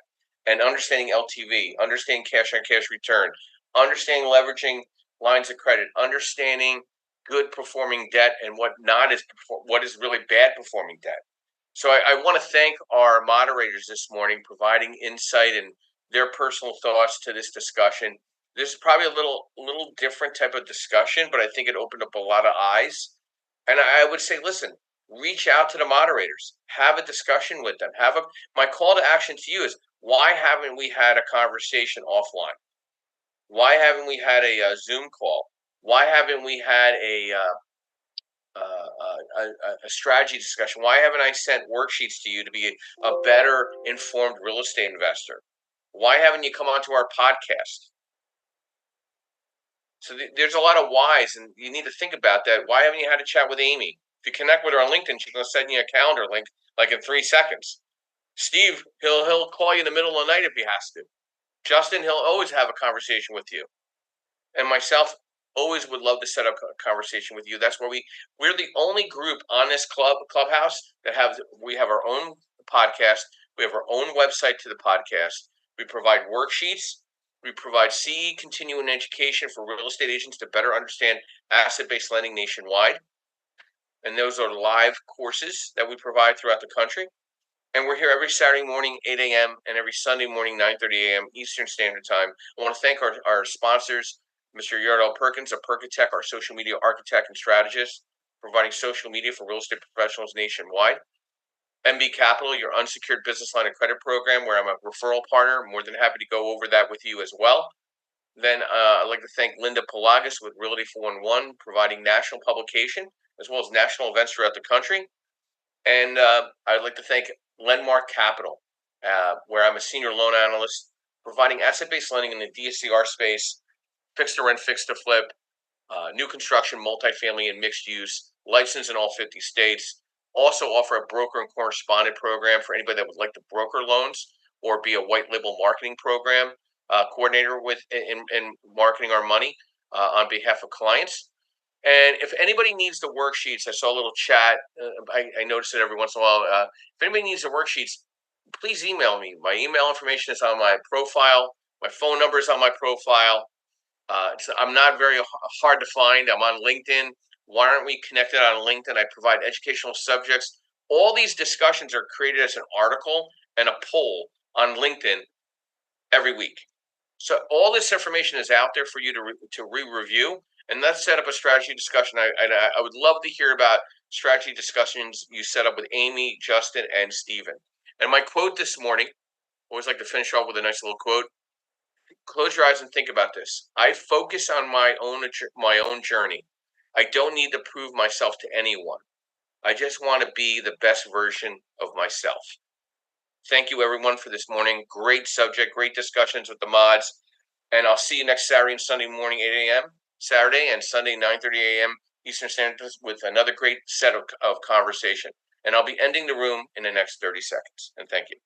S1: and understanding LTV, understanding cash on cash return, understanding leveraging lines of credit, understanding good performing debt and what is really bad performing debt. So I want to thank our moderators this morning, providing insight and their personal thoughts to this discussion. This is probably a little different type of discussion, but I think it opened up a lot of eyes. And I would say, listen, reach out to the moderators, have a discussion with them. My call to action to you is, why haven't we had a conversation offline? Why haven't we had a Zoom call? Why haven't we had a strategy discussion? Why haven't I sent worksheets to you to be a better informed real estate investor? Why haven't you come onto our podcast? So there's a lot of whys, and you need to think about that. Why haven't you had a chat with Amy? If you connect with her on LinkedIn, she's going to send you a calendar link like in 3 seconds. Steve, he'll call you in the middle of the night if he has to. Justin, he'll always have a conversation with you. And myself, always would love to set up a conversation with you. That's where we're the only group on this clubhouse that we have our own podcast. We have our own website to the podcast. We provide worksheets. We provide CE continuing education for real estate agents to better understand asset-based lending nationwide. And those are live courses that we provide throughout the country. And we're here every Saturday morning, 8 a.m., and every Sunday morning, 9:30 a.m. Eastern Standard Time. I want to thank our sponsors, Mr. Yardell Perkins of Perkatech, our social media architect and strategist, providing social media for real estate professionals nationwide. MB Capital, your unsecured business line of credit program, where I'm a referral partner. More than happy to go over that with you as well. Then I'd like to thank Linda Pelagas with Realty 411, providing national publication as well as national events throughout the country. And I'd like to thank Lenmark Capital, where I'm a senior loan analyst, providing asset-based lending in the DSCR space, fixed to rent, fixed to flip, new construction, multifamily, and mixed use, licensed in all 50 states. Also offer a broker and correspondent program for anybody that would like to broker loans or be a white label marketing program coordinator in marketing our money on behalf of clients. And if anybody needs the worksheets, I saw a little chat. I notice it every once in a while. If anybody needs the worksheets, please email me. My email information is on my profile. My phone number is on my profile. I'm not very hard to find. I'm on LinkedIn. Why aren't we connected on LinkedIn? I provide educational subjects. All these discussions are created as an article and a poll on LinkedIn every week. So all this information is out there for you to re-review. And let's set up a strategy discussion. I would love to hear about strategy discussions you set up with Amy, Justin, and Steven. And my quote this morning, always like to finish off with a nice little quote. Close your eyes and think about this. I focus on my own journey. I don't need to prove myself to anyone. I just want to be the best version of myself. Thank you, everyone, for this morning. Great subject, great discussions with the mods. And I'll see you next Saturday and Sunday morning, 8 a.m. Saturday and Sunday, 9:30 a.m. Eastern Standard Time with another great set of conversation. And I'll be ending the room in the next 30 seconds. And thank you.